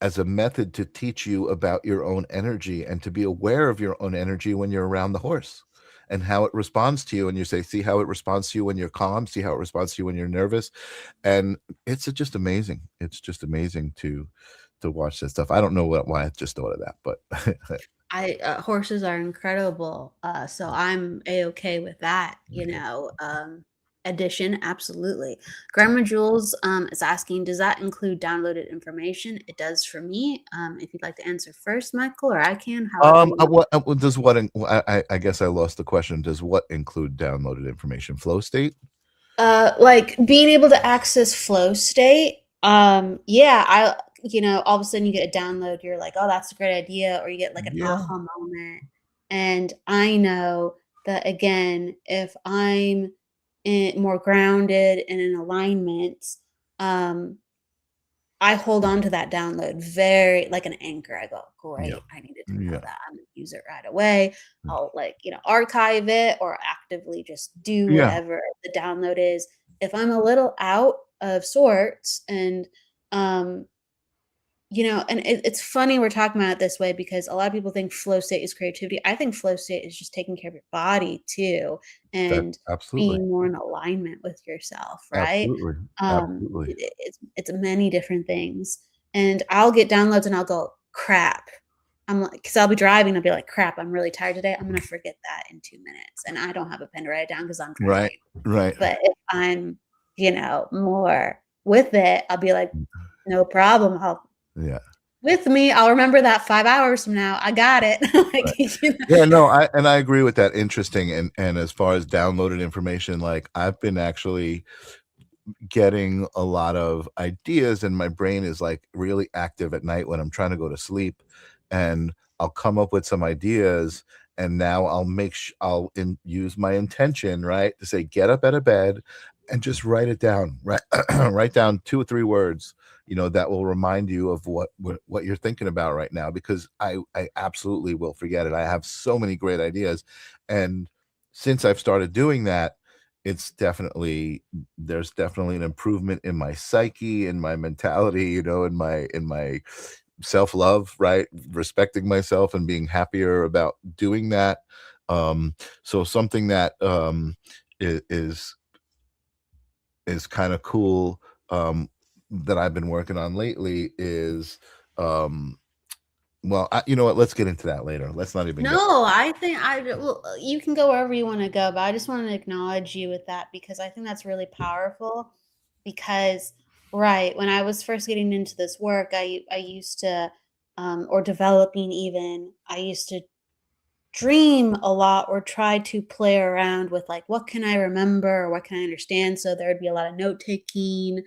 a method to teach you about your own energy and to be aware of your own energy when you're around the horse and how it responds to you. And you say, see how it responds to you when you're calm, see how it responds to you when you're nervous. And it's just amazing. It's just amazing to watch that stuff. I don't know why I just thought of that, but I horses are incredible. So I'm a-okay with that, addition, absolutely. Grandma Jules is asking, does that include downloaded information? It does for me. If you'd like to answer first, Michael, or I can, however you want. what does what I guess I lost the question. Does what include downloaded information? Flow state? Like being able to access flow state. Yeah, all of a sudden you get a download, you're like, oh, that's a great idea, or you get like an Yeah. aha moment. And I know that again, if I'm more grounded and in alignment, um, I hold on to that download very like an anchor. I go, Yeah. great, I needed to know Yeah. that. I'm gonna use it right away. I'll like, archive it or actively just do Yeah. whatever the download is. If I'm a little out of sorts and um and it's funny we're talking about it this way because a lot of people think flow state is creativity. I think flow state is just taking care of your body too That and absolutely. being more in alignment with yourself, right? Absolutely. Absolutely. It's many different things. And I'll get downloads and I'll go, crap. I'm like, because I'll be driving, I'll be like, crap, I'm really tired today. I'm gonna forget that in 2 minutes. And I don't have a pen to write it down because I'm Right. driving. Right. But if I'm, more with it, I'll be like, no problem. Yeah. I'll remember that 5 hours from now. I got it. Right. You know? Yeah, no, I agree with that. Interesting. And as far as downloaded information, like I've been actually getting a lot of ideas, and my brain is like really active at night when I'm trying to go to sleep, and I'll come up with some ideas, and now I'll use my intention, right, to say get up out of bed and just write it down, right? Write down 2 or 3 words, that will remind you of what you're thinking about right now, because I absolutely will forget it. I have so many great ideas, and since I've started doing that, there's definitely an improvement in my psyche, in my mentality, in my self-love, right? Respecting myself and being happier about doing that. So something that is kind of cool, that I've been working on lately is, well, you know what? Let's get into that later. Let's not even get. No, I think you can go wherever you want to go, but I just want to acknowledge you with that because I think that's really powerful. Because, right, when I was first getting into this work, I used to, or developing even, I used to dream a lot or try to play around with like what can I remember or what can I understand. So there would be a lot of note taking,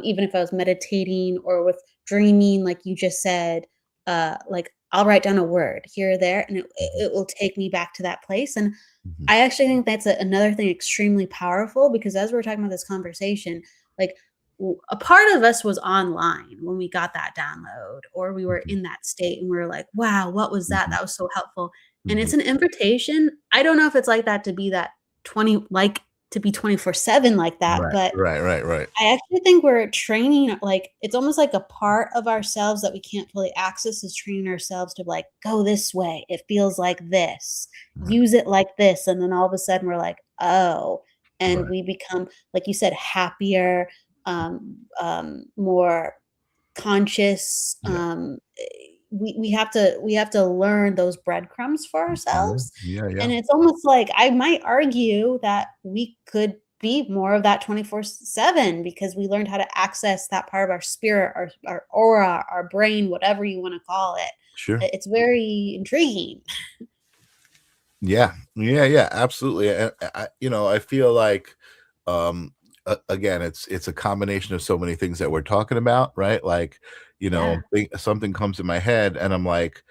even if I was meditating or with dreaming, like you just said, like I'll write down a word here or there, and Mhm, it will take me back to that place. And mhm, I actually think that's another thing extremely powerful because as we're talking about this conversation, like a part of us was online when we got that download or we were mhm, in that state and we were like, wow, what was that? mhm, That was so helpful. And mhm. it's an invitation. I don't know if it's like that to be that 20, like to be 24/7 like that, Right, but right, right, right. I actually think we're training, like, it's almost like a part of ourselves that we can't fully access is training ourselves to like, go this way. It feels like this. Right, Use it like this. And then all of a sudden we're like, oh, and right. we become, like you said, happier, more conscious. Yeah. We have to learn those breadcrumbs for Mhm. ourselves, Yeah, yeah. and it's almost like I might argue that we could be more of that 24/7 because we learned how to access that part of our spirit, our aura, our brain, whatever you want to call it. Sure. It's very intriguing. Yeah. Yeah, yeah, absolutely. And I feel like, again, it's a combination of so many things that we're talking about, right? Like, Yeah. something comes in my head and I'm like,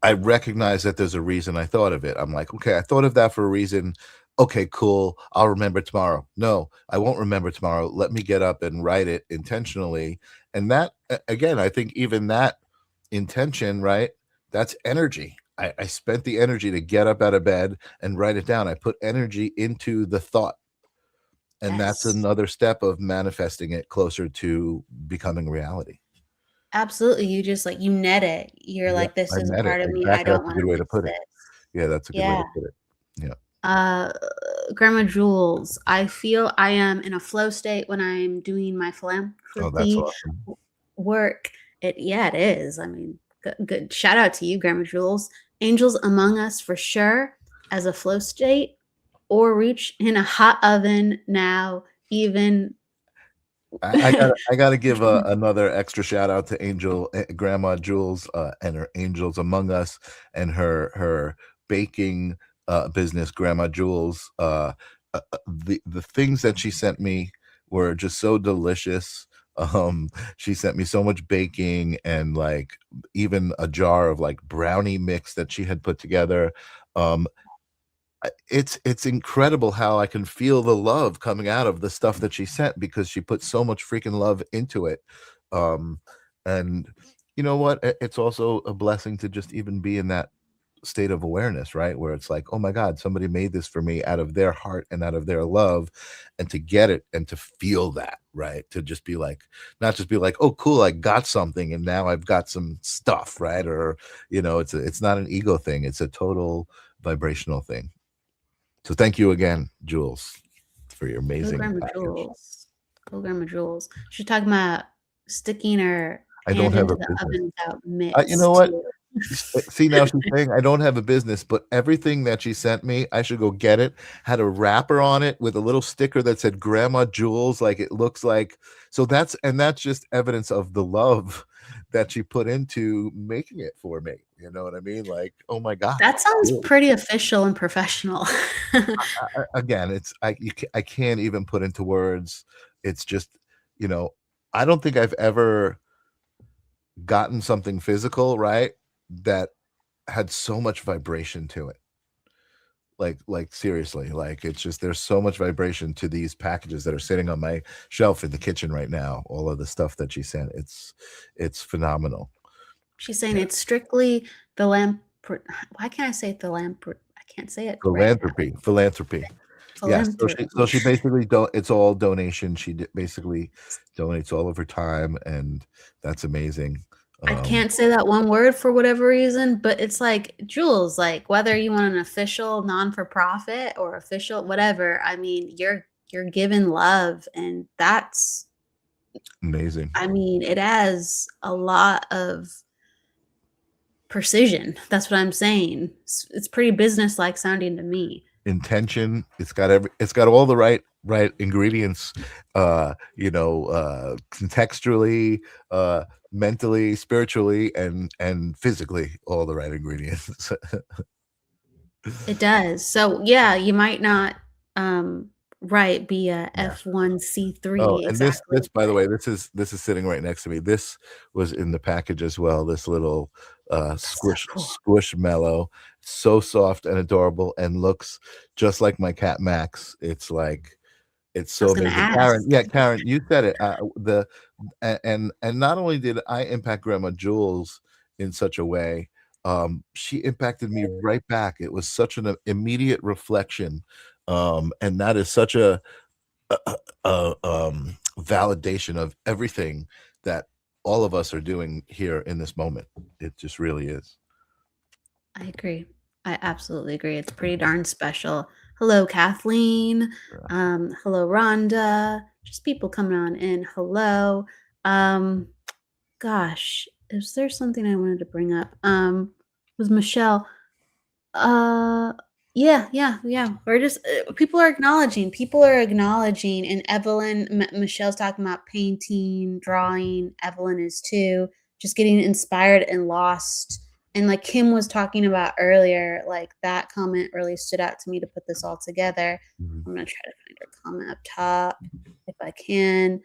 I recognize that there's a reason I thought of it. I'm like, okay, I thought of that for a reason. Okay, cool. I'll remember tomorrow. No, I won't remember tomorrow. Let me get up and write it intentionally. And that, again, I think even that intention, right? That's energy. I spent the energy to get up out of bed and write it down. I put energy into the thought. And that's Yes. another step of manifesting it closer to becoming reality. Absolutely. You just like you net it. You're Yeah, like, this I is a met it. part of me. I Exactly. don't That's a want good to way to miss put it. this. Yeah, that's a good way Yeah. to put it. Yeah. Uh, Grandma Jules, I feel I am in a flow state when I'm doing my Oh, that's philanthropy awesome. work. Yeah, it is. I mean, good. Shout out to you, Grandma Jules. Angels among us for sure as a flow state or reach in a hot oven now, even. I gotta give another extra shout out to Grandma Jules, and her Angels Among Us, and her baking business, Grandma Jules. The things that she sent me were just so delicious. She sent me so much baking and like even a jar of like brownie mix that she had put together. Um, it's incredible how I can feel the love coming out of the stuff that she sent because she put so much freaking love into it. Um, and you know what? It's also a blessing to just even be in that state of awareness, right? Where it's like, oh my God, somebody made this for me out of their heart and out of their love, and to get it and to feel that, right? To just be like, not just be like, oh, cool, I got something and now I've got some stuff, right? Or it's not an ego thing; it's a total vibrational thing. So thank you again, Jules, for your Go amazing Grandma package. Jules. Go Grandma Jules. She's talking about sticking her I don't hand have into a the business. oven without You mitts know what? too. See, now she's saying I don't have a business, but everything that she sent me, I should go get it. Had a wrapper on it with a little sticker that said Grandma Jules, like it looks like. So that's just evidence of the love that she put into making it for me. You know what I mean? Like, oh my God. That sounds Really? pretty official and professional. Again, I can't even put into words. It's just, I don't think I've ever gotten something physical, right, that had so much vibration to it. Like seriously, like it's just there's so much vibration to these packages that are sitting on my shelf in the kitchen right now. All of the stuff that she sent, it's phenomenal. She's saying Yeah. it's strictly the lamp. Why can't I say the lamp? I can't say it right now. Philanthropy. Yes. So she Philanthropy. basically it's all donation. She basically donates all of her time, and that's amazing. I can't say that one word for whatever reason, but it's like, Jules, like whether you want an official non-for-profit or official whatever, I mean, you're given love, and that's amazing. I mean, it has a lot of precision. That's what I'm saying. It's pretty business-like sounding to me. Intention. It's got all the right ingredients, contextually, mentally, spiritually, and physically, all the right ingredients. It does. So yeah, you might not be a F1C3 Oh, and exactly. this by the way, this is sitting right next to me. This was in the package as well. This little That's so cool. squishmallow, so soft and adorable, and looks just like my cat Max. It's like it's I so was gonna amazing. ask. Karen, you said it. And not only did I impact Grandma Jules in such a way, she impacted me right back. It was such an immediate reflection, and that is such a validation of everything that all of us are doing here in this moment. It just really is. I agree. I absolutely agree. It's pretty darn special. Hello, Kathleen. Hello, Rhonda. Just people coming on in. Hello. Gosh, is there something I wanted to bring up? Was Michelle? Yeah. We're just people are acknowledging. And Michelle's talking about painting, drawing. Evelyn is too. Just getting inspired and lost. And like Kim was talking about earlier, like that comment really stood out to me to put this all together. Mhm. I'm gonna try to find her comment up top if I can.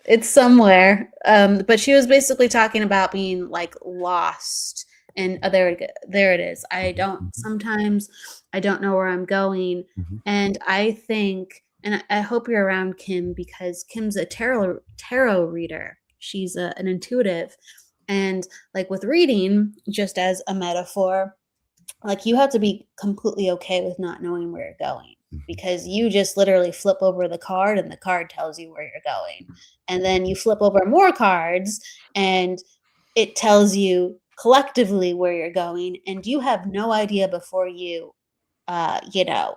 It's somewhere. But she was basically talking about being like lost. And there it is. Sometimes I don't know where I'm going. Mhm. And I think, and I hope you're around Kim, because Kim's a tarot reader. She's an intuitive. And like with reading, just as a metaphor, like you have to be completely okay with not knowing where you're going, because you just literally flip over the card and the card tells you where you're going. And then you flip over more cards and it tells you collectively where you're going, and you have no idea before you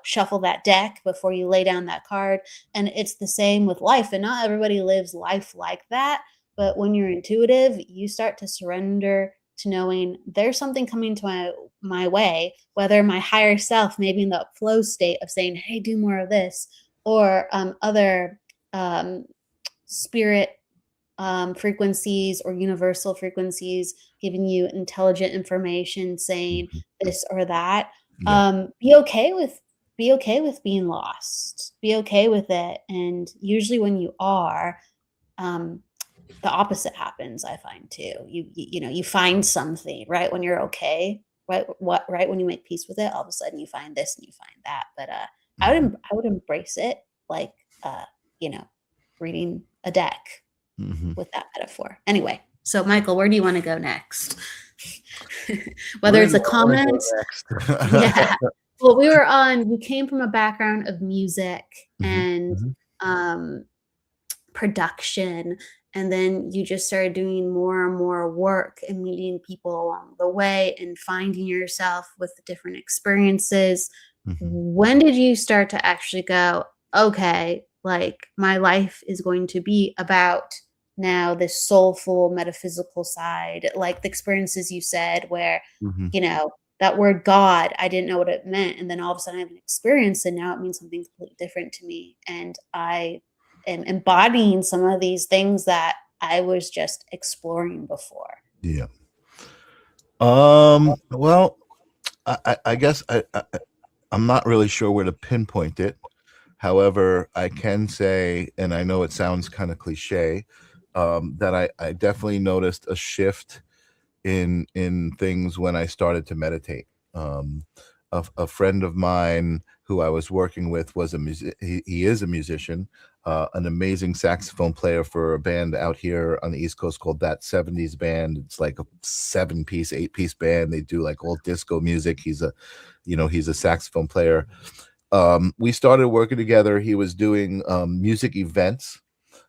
shuffle that deck, before you lay down that card. And it's the same with life, and not everybody lives life like that. But when you're intuitive, you start to surrender to knowing there's something coming to my way, whether my higher self, maybe in the flow state of saying, hey, do more of this, or other spirit frequencies or universal frequencies giving you intelligent information saying this or that. Yeah. Be okay with being lost. Be okay with it. And usually when you are, the opposite happens, I find too. You find something, right? When you're okay, right? When you make peace with it, all of a sudden you find this and you find that. But I would embrace it, like reading a deck with that metaphor. Anyway, so Michael, where do you want to go next? Whether it's a comment. Yeah. Well, you came from a background of music and production, and then you just started doing more and more work and meeting people along the way and finding yourself with different experiences. When did you start to actually go, okay, like my life is going to be about now this soulful metaphysical side, like the experiences you said where, Mhm. you know, that word God, I didn't know what it meant, and then all of a sudden I have an experience and now it means something completely different to me, and I am embodying some of these things that I was just exploring before. Yeah. Well, I guess I'm not really sure where to pinpoint it. However, I can say, and I know it sounds kind of cliche, that I definitely noticed a shift in things when I started to meditate. Um, a friend of mine who I was working with was he is a musician, an amazing saxophone player for a band out here on the East Coast called That 70s Band. It's like a 7-piece, 8-piece band. They do like old disco music. He's a saxophone player. We started working together. He was doing music events,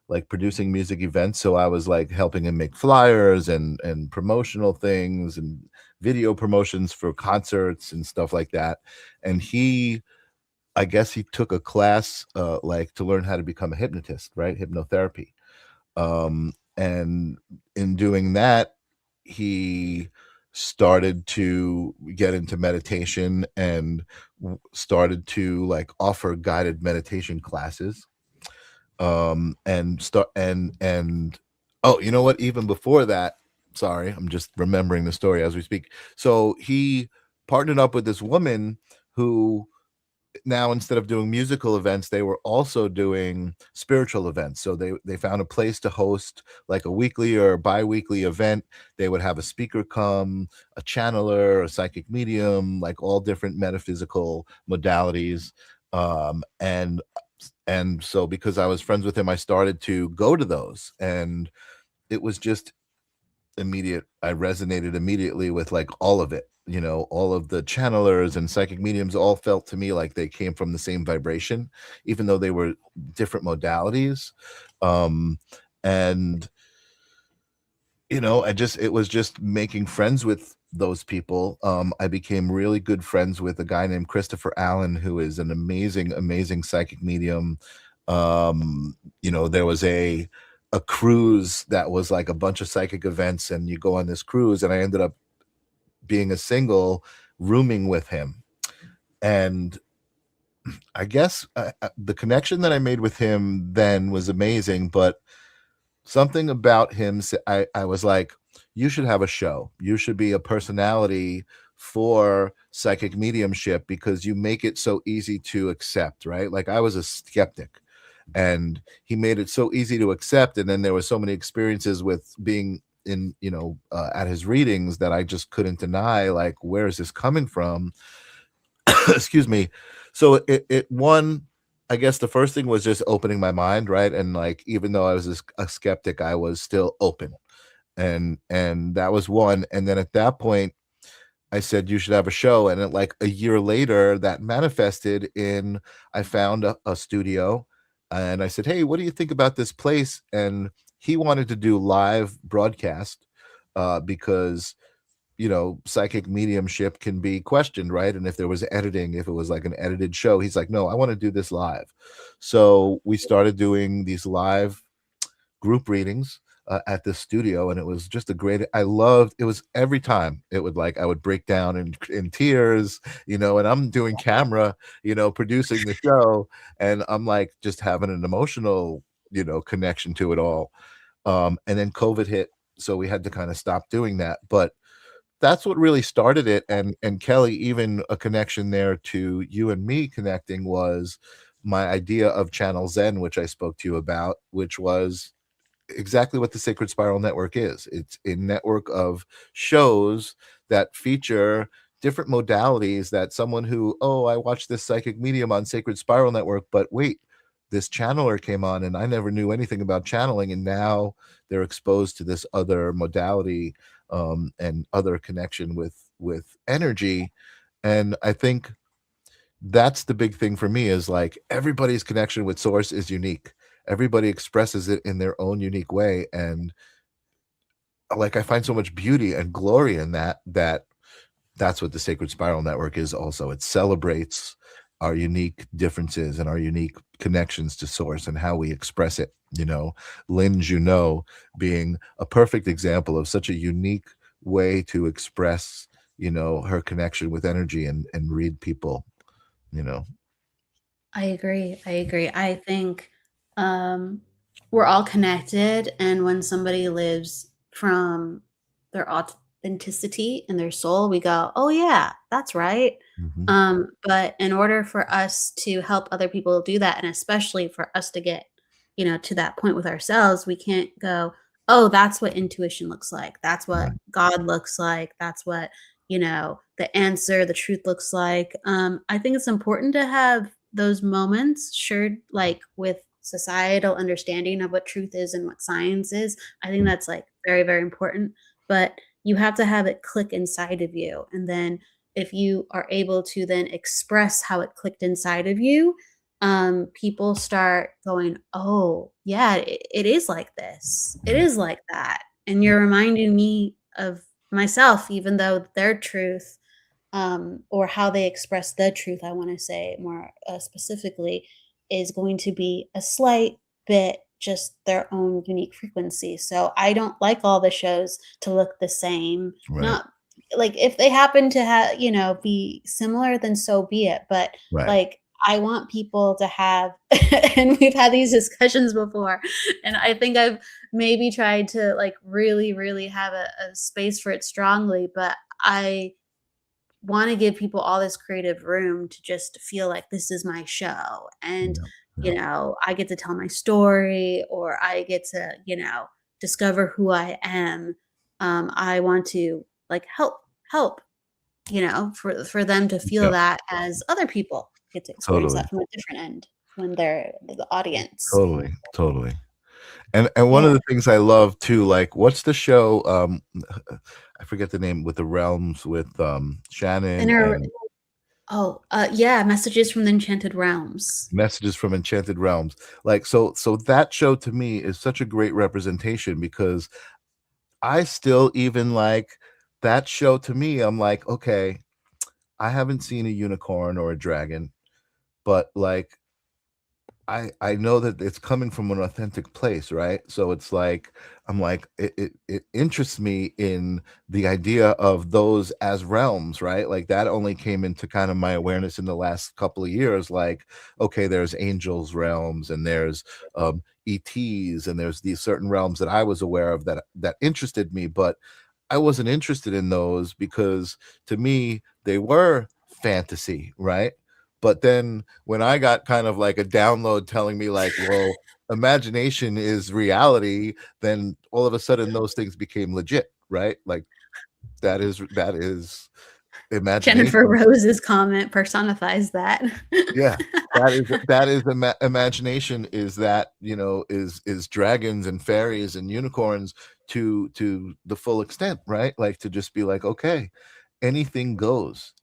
like producing music events. So I was like helping him make flyers and promotional things and video promotions for concerts and stuff like that. And I guess he took a class like to learn how to become a hypnotist, right? Hypnotherapy. And in doing that, he started to get into meditation and started to like offer guided meditation classes, and start and oh, you know what, even before that, sorry, I'm just remembering the story as we speak. So he partnered up with this woman who now, instead of doing musical events, they were also doing spiritual events. So they found a place to host like a weekly or bi-weekly event. They would have a speaker come, a channeler, a psychic medium, like all different metaphysical modalities. And so because I was friends with him, I started to go to those, and it was just immediate. I resonated immediately with like all of it. All of the channelers and psychic mediums all felt to me like they came from the same vibration, even though they were different modalities. Um, and it was just making friends with those people. I became really good friends with a guy named Christopher Allen, who is an amazing, amazing psychic medium. There was a cruise that was like a bunch of psychic events, and you go on this cruise, and I ended up being a single rooming with him. And I guess the connection that I made with him then was amazing, but something about him, I was like, you should have a show. You should be a personality for psychic mediumship because you make it so easy to accept, right? Like I was a skeptic, and he made it so easy to accept. And then there were so many experiences with being at his readings that I just couldn't deny, like, where is this coming from? Excuse me. So it one, I guess the first thing was just opening my mind, right? And like, even though I was a skeptic, I was still open. And that was one. And then at that point, I said, you should have a show. And like a year later, that manifested in, I found a studio, and I said, hey, what do you think about this place? And he wanted to do live broadcast, because psychic mediumship can be questioned, right? And if there was editing, if it was like an edited show, he's like, no, I want to do this live. So we started doing these live group readings at this studio, and it was just I loved it. Was every time it would like, I would break down in tears, and I'm doing camera, producing the show, and I'm like just having an emotional, connection to it all. And then COVID hit, so we had to kind of stop doing that. But that's what really started it. And Kelly, even a connection there to you and me connecting was my idea of Channel Zen, which I spoke to you about, which was exactly what the Sacred Spiral Network is. It's a network of shows that feature different modalities that someone who, oh, I watched this psychic medium on Sacred Spiral Network, but wait, this channeler came on and I never knew anything about channeling, and now they're exposed to this other modality, and other connection with energy. And I think that's the big thing for me, is like everybody's connection with source is unique. Everybody expresses it in their own unique way, and like I find so much beauty and glory in that's what the Sacred Spiral Network is also. It celebrates our unique differences and our unique connections to source and how we express it. Lynn Junot being a perfect example of such a unique way to express, her connection with energy and read people, you know. I agree. I agree. I think um, we're all connected, and when somebody lives from their authenticity and their soul, we go, "Oh yeah, that's right." Hmm. But in order for us to help other people do that, and especially for us to get, to that point with ourselves, we can't go, "Oh, that's what intuition looks like. That's what Right. God looks like. That's what, the answer, the truth looks like." I think it's important to have those moments shared, like, with societal understanding of what truth is and what science is. I think that's, like, very, very important, but you have to have it click inside of you, and then if you are able to then express how it clicked inside of you, people start going, "Oh, yeah, it is like this. It Yeah. is like that." And you're reminding me of myself, even though their truth, or how they express the truth, I want to say more specifically, is going to be a slight bit just their own unique frequency. So I don't like all the shows to look the same. Right. Not like if they happen to have, be similar, then so be it. But Right. like, I want people to have, and we've had these discussions before, and I think I've maybe tried to like really, really have a space for it strongly, but I want to give people all this creative room to just feel like this is my show, and Yeah. Yeah. I get to tell my story, or I get to discover who I am. I want to like help for them to feel Yeah. that, as other people get to experience Totally. that from a different end when they're the audience. Totally. Totally. And one Yeah. of the things I love too, like what's the show? I forget the name, with the realms, with Shannon Inner and Oh, yeah, Messages from the Enchanted Realms. Messages from Enchanted Realms. Like, so that show to me is such a great representation, because I still even like that show. To me, I'm like, okay, I haven't seen a unicorn or a dragon, but like I know that it's coming from an authentic place, right? So it's like I'm like it interests me in the idea of those as realms, right? Like that only came into kind of my awareness in the last couple of years. Like, okay, there's angels realms, and there's ETs, and there's these certain realms that I was aware of that interested me, but I wasn't interested in those because to me they were fantasy, right? But then when I got kind of like a download telling me like, well, imagination is reality, then all of a sudden those things became legit, right? Like that is Jennifer imagination. Rose's comment personifies that. Yeah, that is imagination, is that, is dragons and fairies and unicorns to the full extent, right? Like to just be like, okay, anything goes.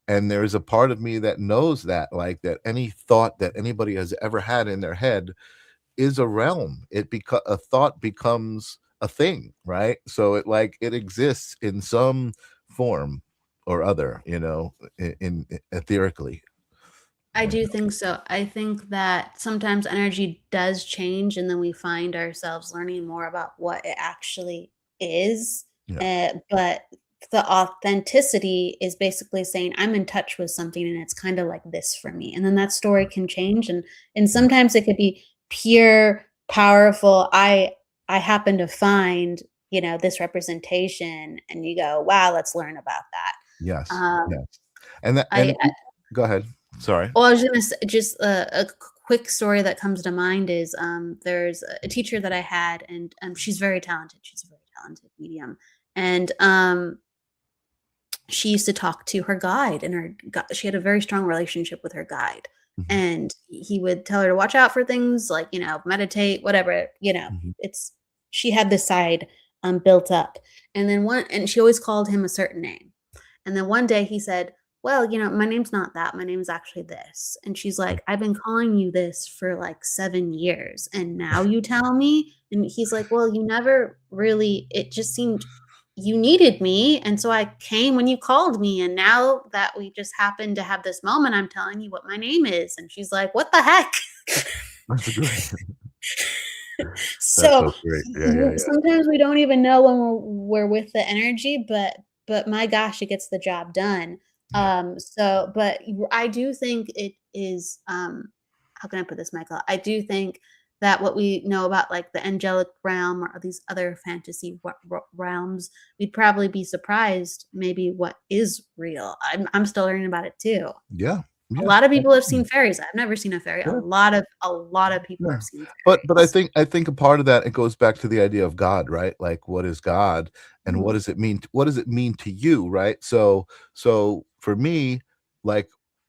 And there is a part of me that knows that, like, that any thought that anybody has ever had in their head is a realm. A thought becomes a thing, right? So it exists in some form or other, in etherically. I Like, do think so. I think that sometimes energy does change, and then we find ourselves learning more about what it actually is. yeah. But the authenticity is basically saying, I'm in touch with something, and it's kind of like this for me. And then that story can change, and Yeah. sometimes it could be pure, powerful. I happen to find, this representation, and you go, wow, let's learn about that. Yes. Yes. And that I and go ahead. Sorry. Well, I was gonna say just a quick story that comes to mind is, there's a teacher that I had, and, she's very talented. She's a very talented medium, and, she used to talk to her guide, and she had a very strong relationship with her guide, Mhm. and he would tell her to watch out for things like, meditate, whatever, Mhm. it's she had this side, built up, and she always called him a certain name. And then one day he said, "Well, my name's not that. My name's actually this." And she's like, "I've been calling you this for like 7 years, and now you tell me?" And he's like, "Well, you never really, it just seemed you needed me, and so I came when you called me, and now that we just happened to have this moment, I'm telling you what my name is." And she's like, "What the heck?" That's great. That's So so great. Yeah. sometimes we don't even know when we're with the energy, but my gosh, it gets the job done. Yeah. So, but I do think it is. How can I put this, Michael? I do think that what we know about like the angelic realm or these other fantasy realms, we'd probably be surprised maybe what is real. I'm still learning about it too. Yeah. A Yeah. lot of people have seen Absolutely. fairies. I've never seen a fairy. Yeah. A lot of people Yeah. have seen But fairies. I think a part of that, it goes back to the idea of God, right? Like, what is God, and what Mm, does it mean? What does it mean to you, right? So for me, like,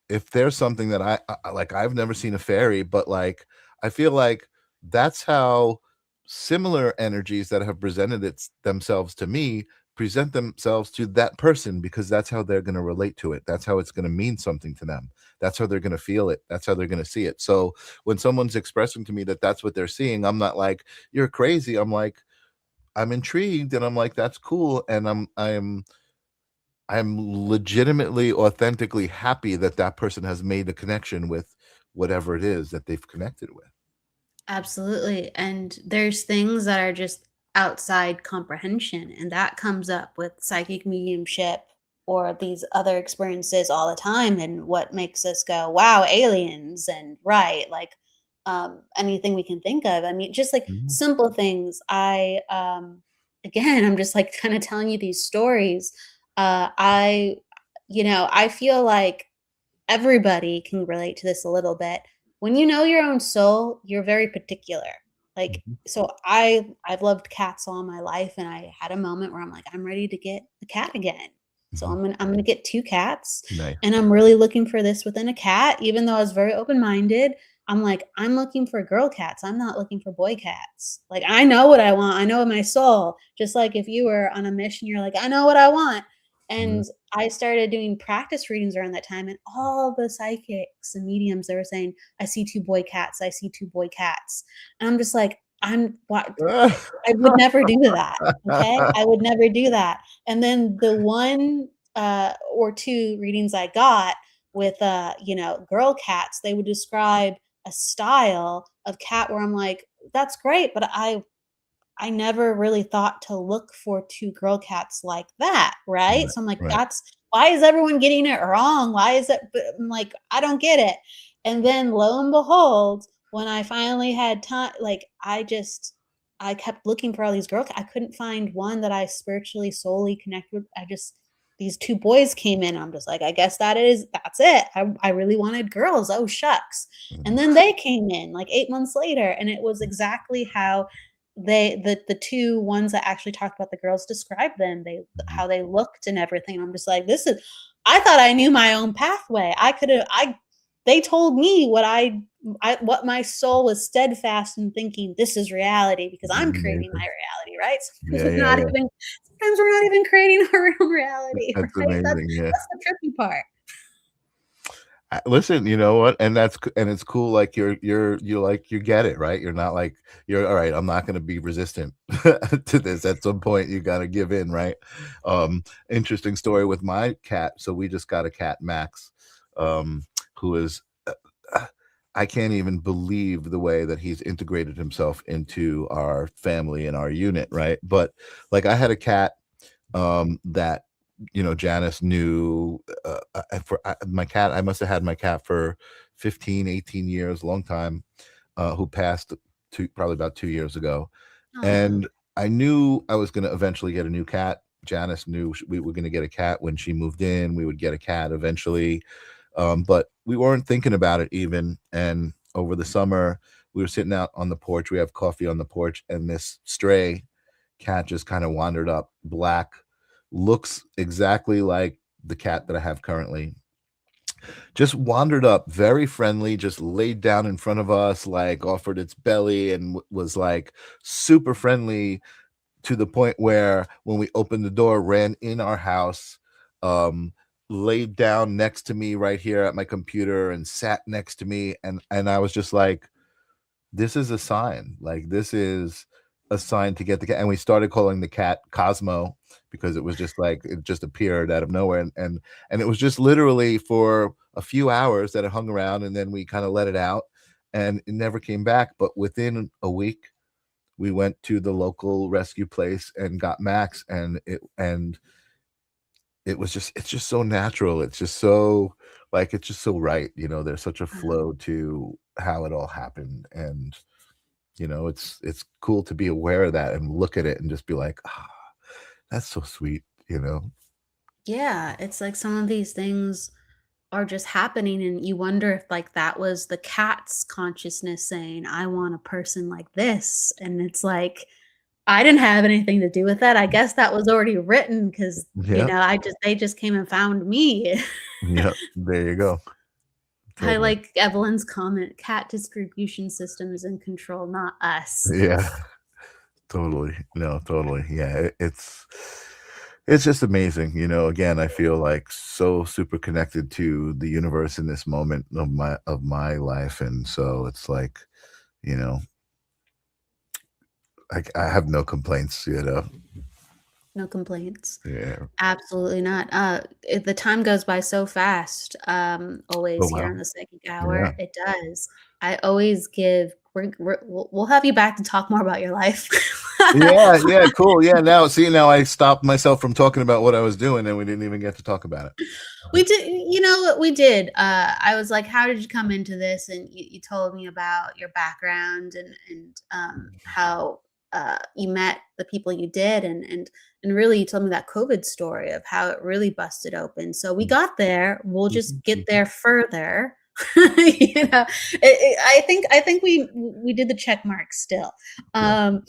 if there's something that like, I've never seen a fairy, but like, I feel like that's how similar energies that have presented themselves to me present themselves to that person, because that's how they're going to relate to it. That's how it's going to mean something to them. That's how they're going to feel it. That's how they're going to see it. So when someone's expressing to me that that's what they're seeing, I'm not like, you're crazy. I'm like, I'm intrigued, and I'm like, that's cool, and I'm legitimately, authentically happy that that person has made a connection with whatever it is that they've connected with. absolutely. And there's things that are just outside comprehension, and that comes up with psychic mediumship or these other experiences all the time. And what makes us go, wow, aliens, and right, like anything we can think of. I mean, just like Mhm, simple things. Again, I'm just like kind of telling you these stories. I feel like everybody can relate to this a little bit. When you know your own soul, you're very particular. Like, mhm, so I've loved cats all my life, and I had a moment where I'm like, I'm ready to get a cat again. So mhm. I'm gonna get 2 cats, Nice. and I'm really looking for this within a cat, even though I was very open-minded. I'm like, I'm looking for girl cats. I'm not looking for boy cats. Like, I know what I want. I know in my soul. Just like if you were on a mission, you're like, I know what I want. Mhm. And I started doing practice readings around that time, and all the psychics and mediums, they were saying, "I see 2 boy cats. I see 2 boy cats." And I'm just like, "I'm what? I would never do that, okay? I would never do that." And then the 1, or 2 readings I got with, girl cats, they would describe a style of cat where I'm like, "That's great, but I never really thought to look for 2 girl cats like that, right?" Right, So I'm like, right. "That's why is everyone getting it wrong? Why is it?" But I'm like, "I don't get it." And then lo and behold, when I finally had time, like, I kept looking for all these I couldn't find one that I spiritually solely connected with. I just these 2 boys came in, I'm just like, "I guess that's it. I really wanted girls. Oh, shucks." And Mhm, then they came in, like, 8 months later, and it was exactly how the 2 ones that actually talked about the girls described them, they mhm. how they looked and everything. I'm just like, "This is." I thought I knew my own pathway. I coulda I They told me what my soul was steadfast in thinking, "This is reality," because I'm creating my Amazing. reality, right? Yeah, yeah, yeah. Sometimes we're not even creating our own reality, That's right? amazing, yeah. That's the tricky part. Listen, you know what? And and it's cool. Like, you like, you get it, right? You're not like, you're all right. I'm not going to be resistant to this. At some point, you got to give in, right? Interesting story with my cat. So we just got a cat, Max, um, who is. Uh, I can't even believe the way that he's integrated himself into our family and our unit, right? But like, I had a cat that, Janice knew, my cat. I must have had my cat for 15, 18 years, long time, who passed probably about 2 years ago. Aw. And I knew I was going to eventually get a new cat. Janice knew we were going to get a cat when she moved in. We would get a cat eventually, but we weren't thinking about it even. And over the summer, we were sitting out on the porch. We have coffee on the porch, and this stray cat just kind of wandered up, black, looks exactly like the cat that I have currently. Just wandered up, very friendly, just laid down in front of us, like offered its belly, and was like super friendly, to the point where when we opened the door, ran in our house, um, laid down next to me right here at my computer and sat next to me. And I was just like, this is a sign. Like, this is assigned to get the cat, and we started calling the cat Cosmo because it was just like it just appeared out of nowhere, and it was just literally for a few hours that it hung around, and then we kind of let it out, and it never came back. But within a week, we went to the local rescue place and got Max, and it was just it's just so natural. It's just so like it's just so right. There's such a flow to how it all happened, and it's cool to be aware of that and look at it and just be like, that's so sweet. Yeah, it's like some of these things are just happening, and you wonder if like that was the cat's consciousness saying, "I want a person like this," and it's like I didn't have anything to do with that. I guess that was already written because Yeah, they just came and found me. yeah. There you go. I Totally. like Evelyn's comment, "Cat distribution system is in control, not us." Yeah. Totally. No, totally. Yeah, it's just amazing. Again, I feel like so super connected to the universe in this moment of my life, and so it's like, you know, I have no complaints. No complaints. Yeah. Absolutely not. The time goes by so fast, Oh always here wow. on the Psychic Yeah. Hour. It does. I always give we'll have you back to talk more about your life. Yeah, yeah, cool. Yeah, now I stopped myself from talking about what I was doing, and we didn't even get to talk about it. We did, you know what we did. I was like, "How did you come into this?" And you told me about your background and how you met the people you did, and really you told me that COVID story of how it really busted open. So we got there. We'll just Mhm, get mhm. there further. I think we did the check mark still. Yeah. Um,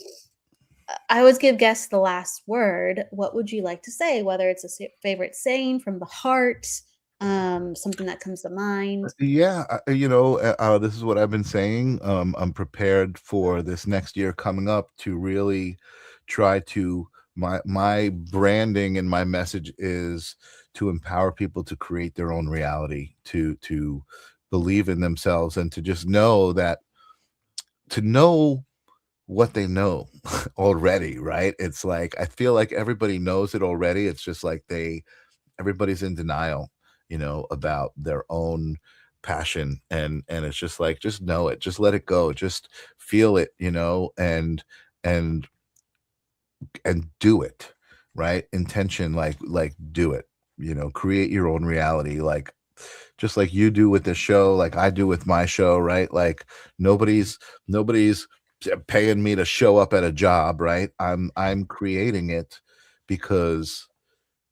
I always give guests the last word. What would you like to say? Whether it's a favorite saying from the heart, something that comes to mind. Yeah, this is what I've been saying. I'm prepared for this next year coming up to really try to my branding and my message is to empower people to create their own reality, to believe in themselves, and to just know that to know what they know already, right? It's like I feel like everybody knows it already. It's just like everybody's in denial, about their own passion, and it's just like just know it, just let it go, just feel it, and do it, right? Intention, like do it, create your own reality, like just like you do with this show, like I do with my show, right? Like nobody's paying me to show up at a job, right? I'm creating it because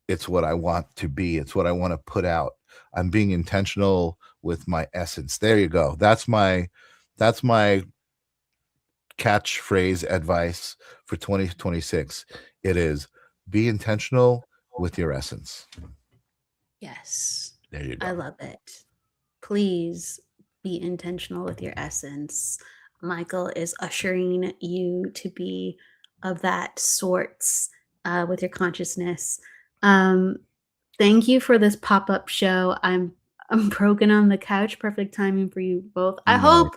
it's what I want to be. It's what I want to put out. I'm being intentional with my essence. There you go. That's my catchphrase advice for 2026. It is be intentional with your essence. Yes, There you I go. love it. Please be intentional with your essence. Michael is ushering you to be of that sorts with your consciousness. Um, Thank you for this pop-up show. I'm broken on the couch. Perfect timing for you both. I Nice. hope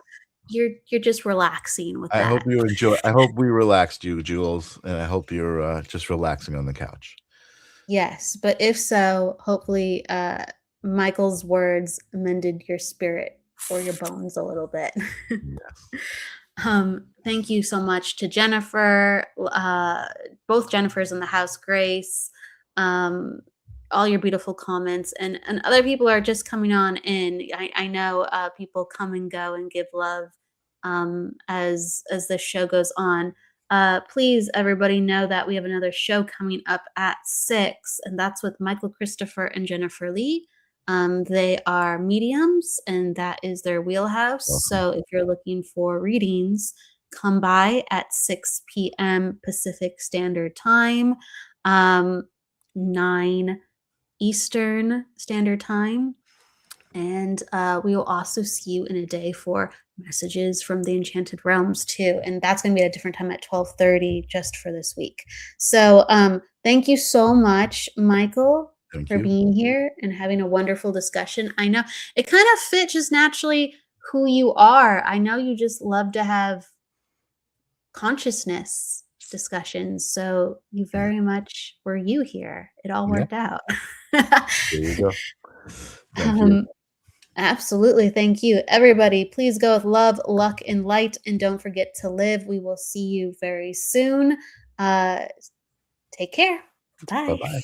you're just relaxing with I hope that. you enjoy. I hope we relaxed you, Jules, and I hope you're just relaxing on the couch. Yes, but if so, hopefully Michael's words mended your spirit or your bones a little bit. Yes. Thank you so much to Jennifer, both Jennifers in the house, Grace, um, all your beautiful comments, and other people are just coming on in. I know people come and go and give love as the show goes on. Please, everybody, know that we have another show coming up at 6, and that's with Michael Christopher and Jennifer Lee. They are mediums, and that is their wheelhouse. Awesome. So if you're looking for readings, come by at 6 p.m. Pacific Standard Time, 9 Eastern Standard Time. And we will also see you in a day for messages from the Enchanted Realms too. And that's going to be at a different time at 12:30 just for this week. So thank you so much, Michael, Thank for you. being here and having a wonderful discussion. I know it kind of fit just naturally who you are. I know you just love to have consciousness discussions. So you very much were you here. It all Yeah, worked out. there you go. Thank you. Absolutely. Thank you. Everybody, please go with love, luck, and light. And don't forget to live. We will see you very soon. Take care. Bye. Bye-bye.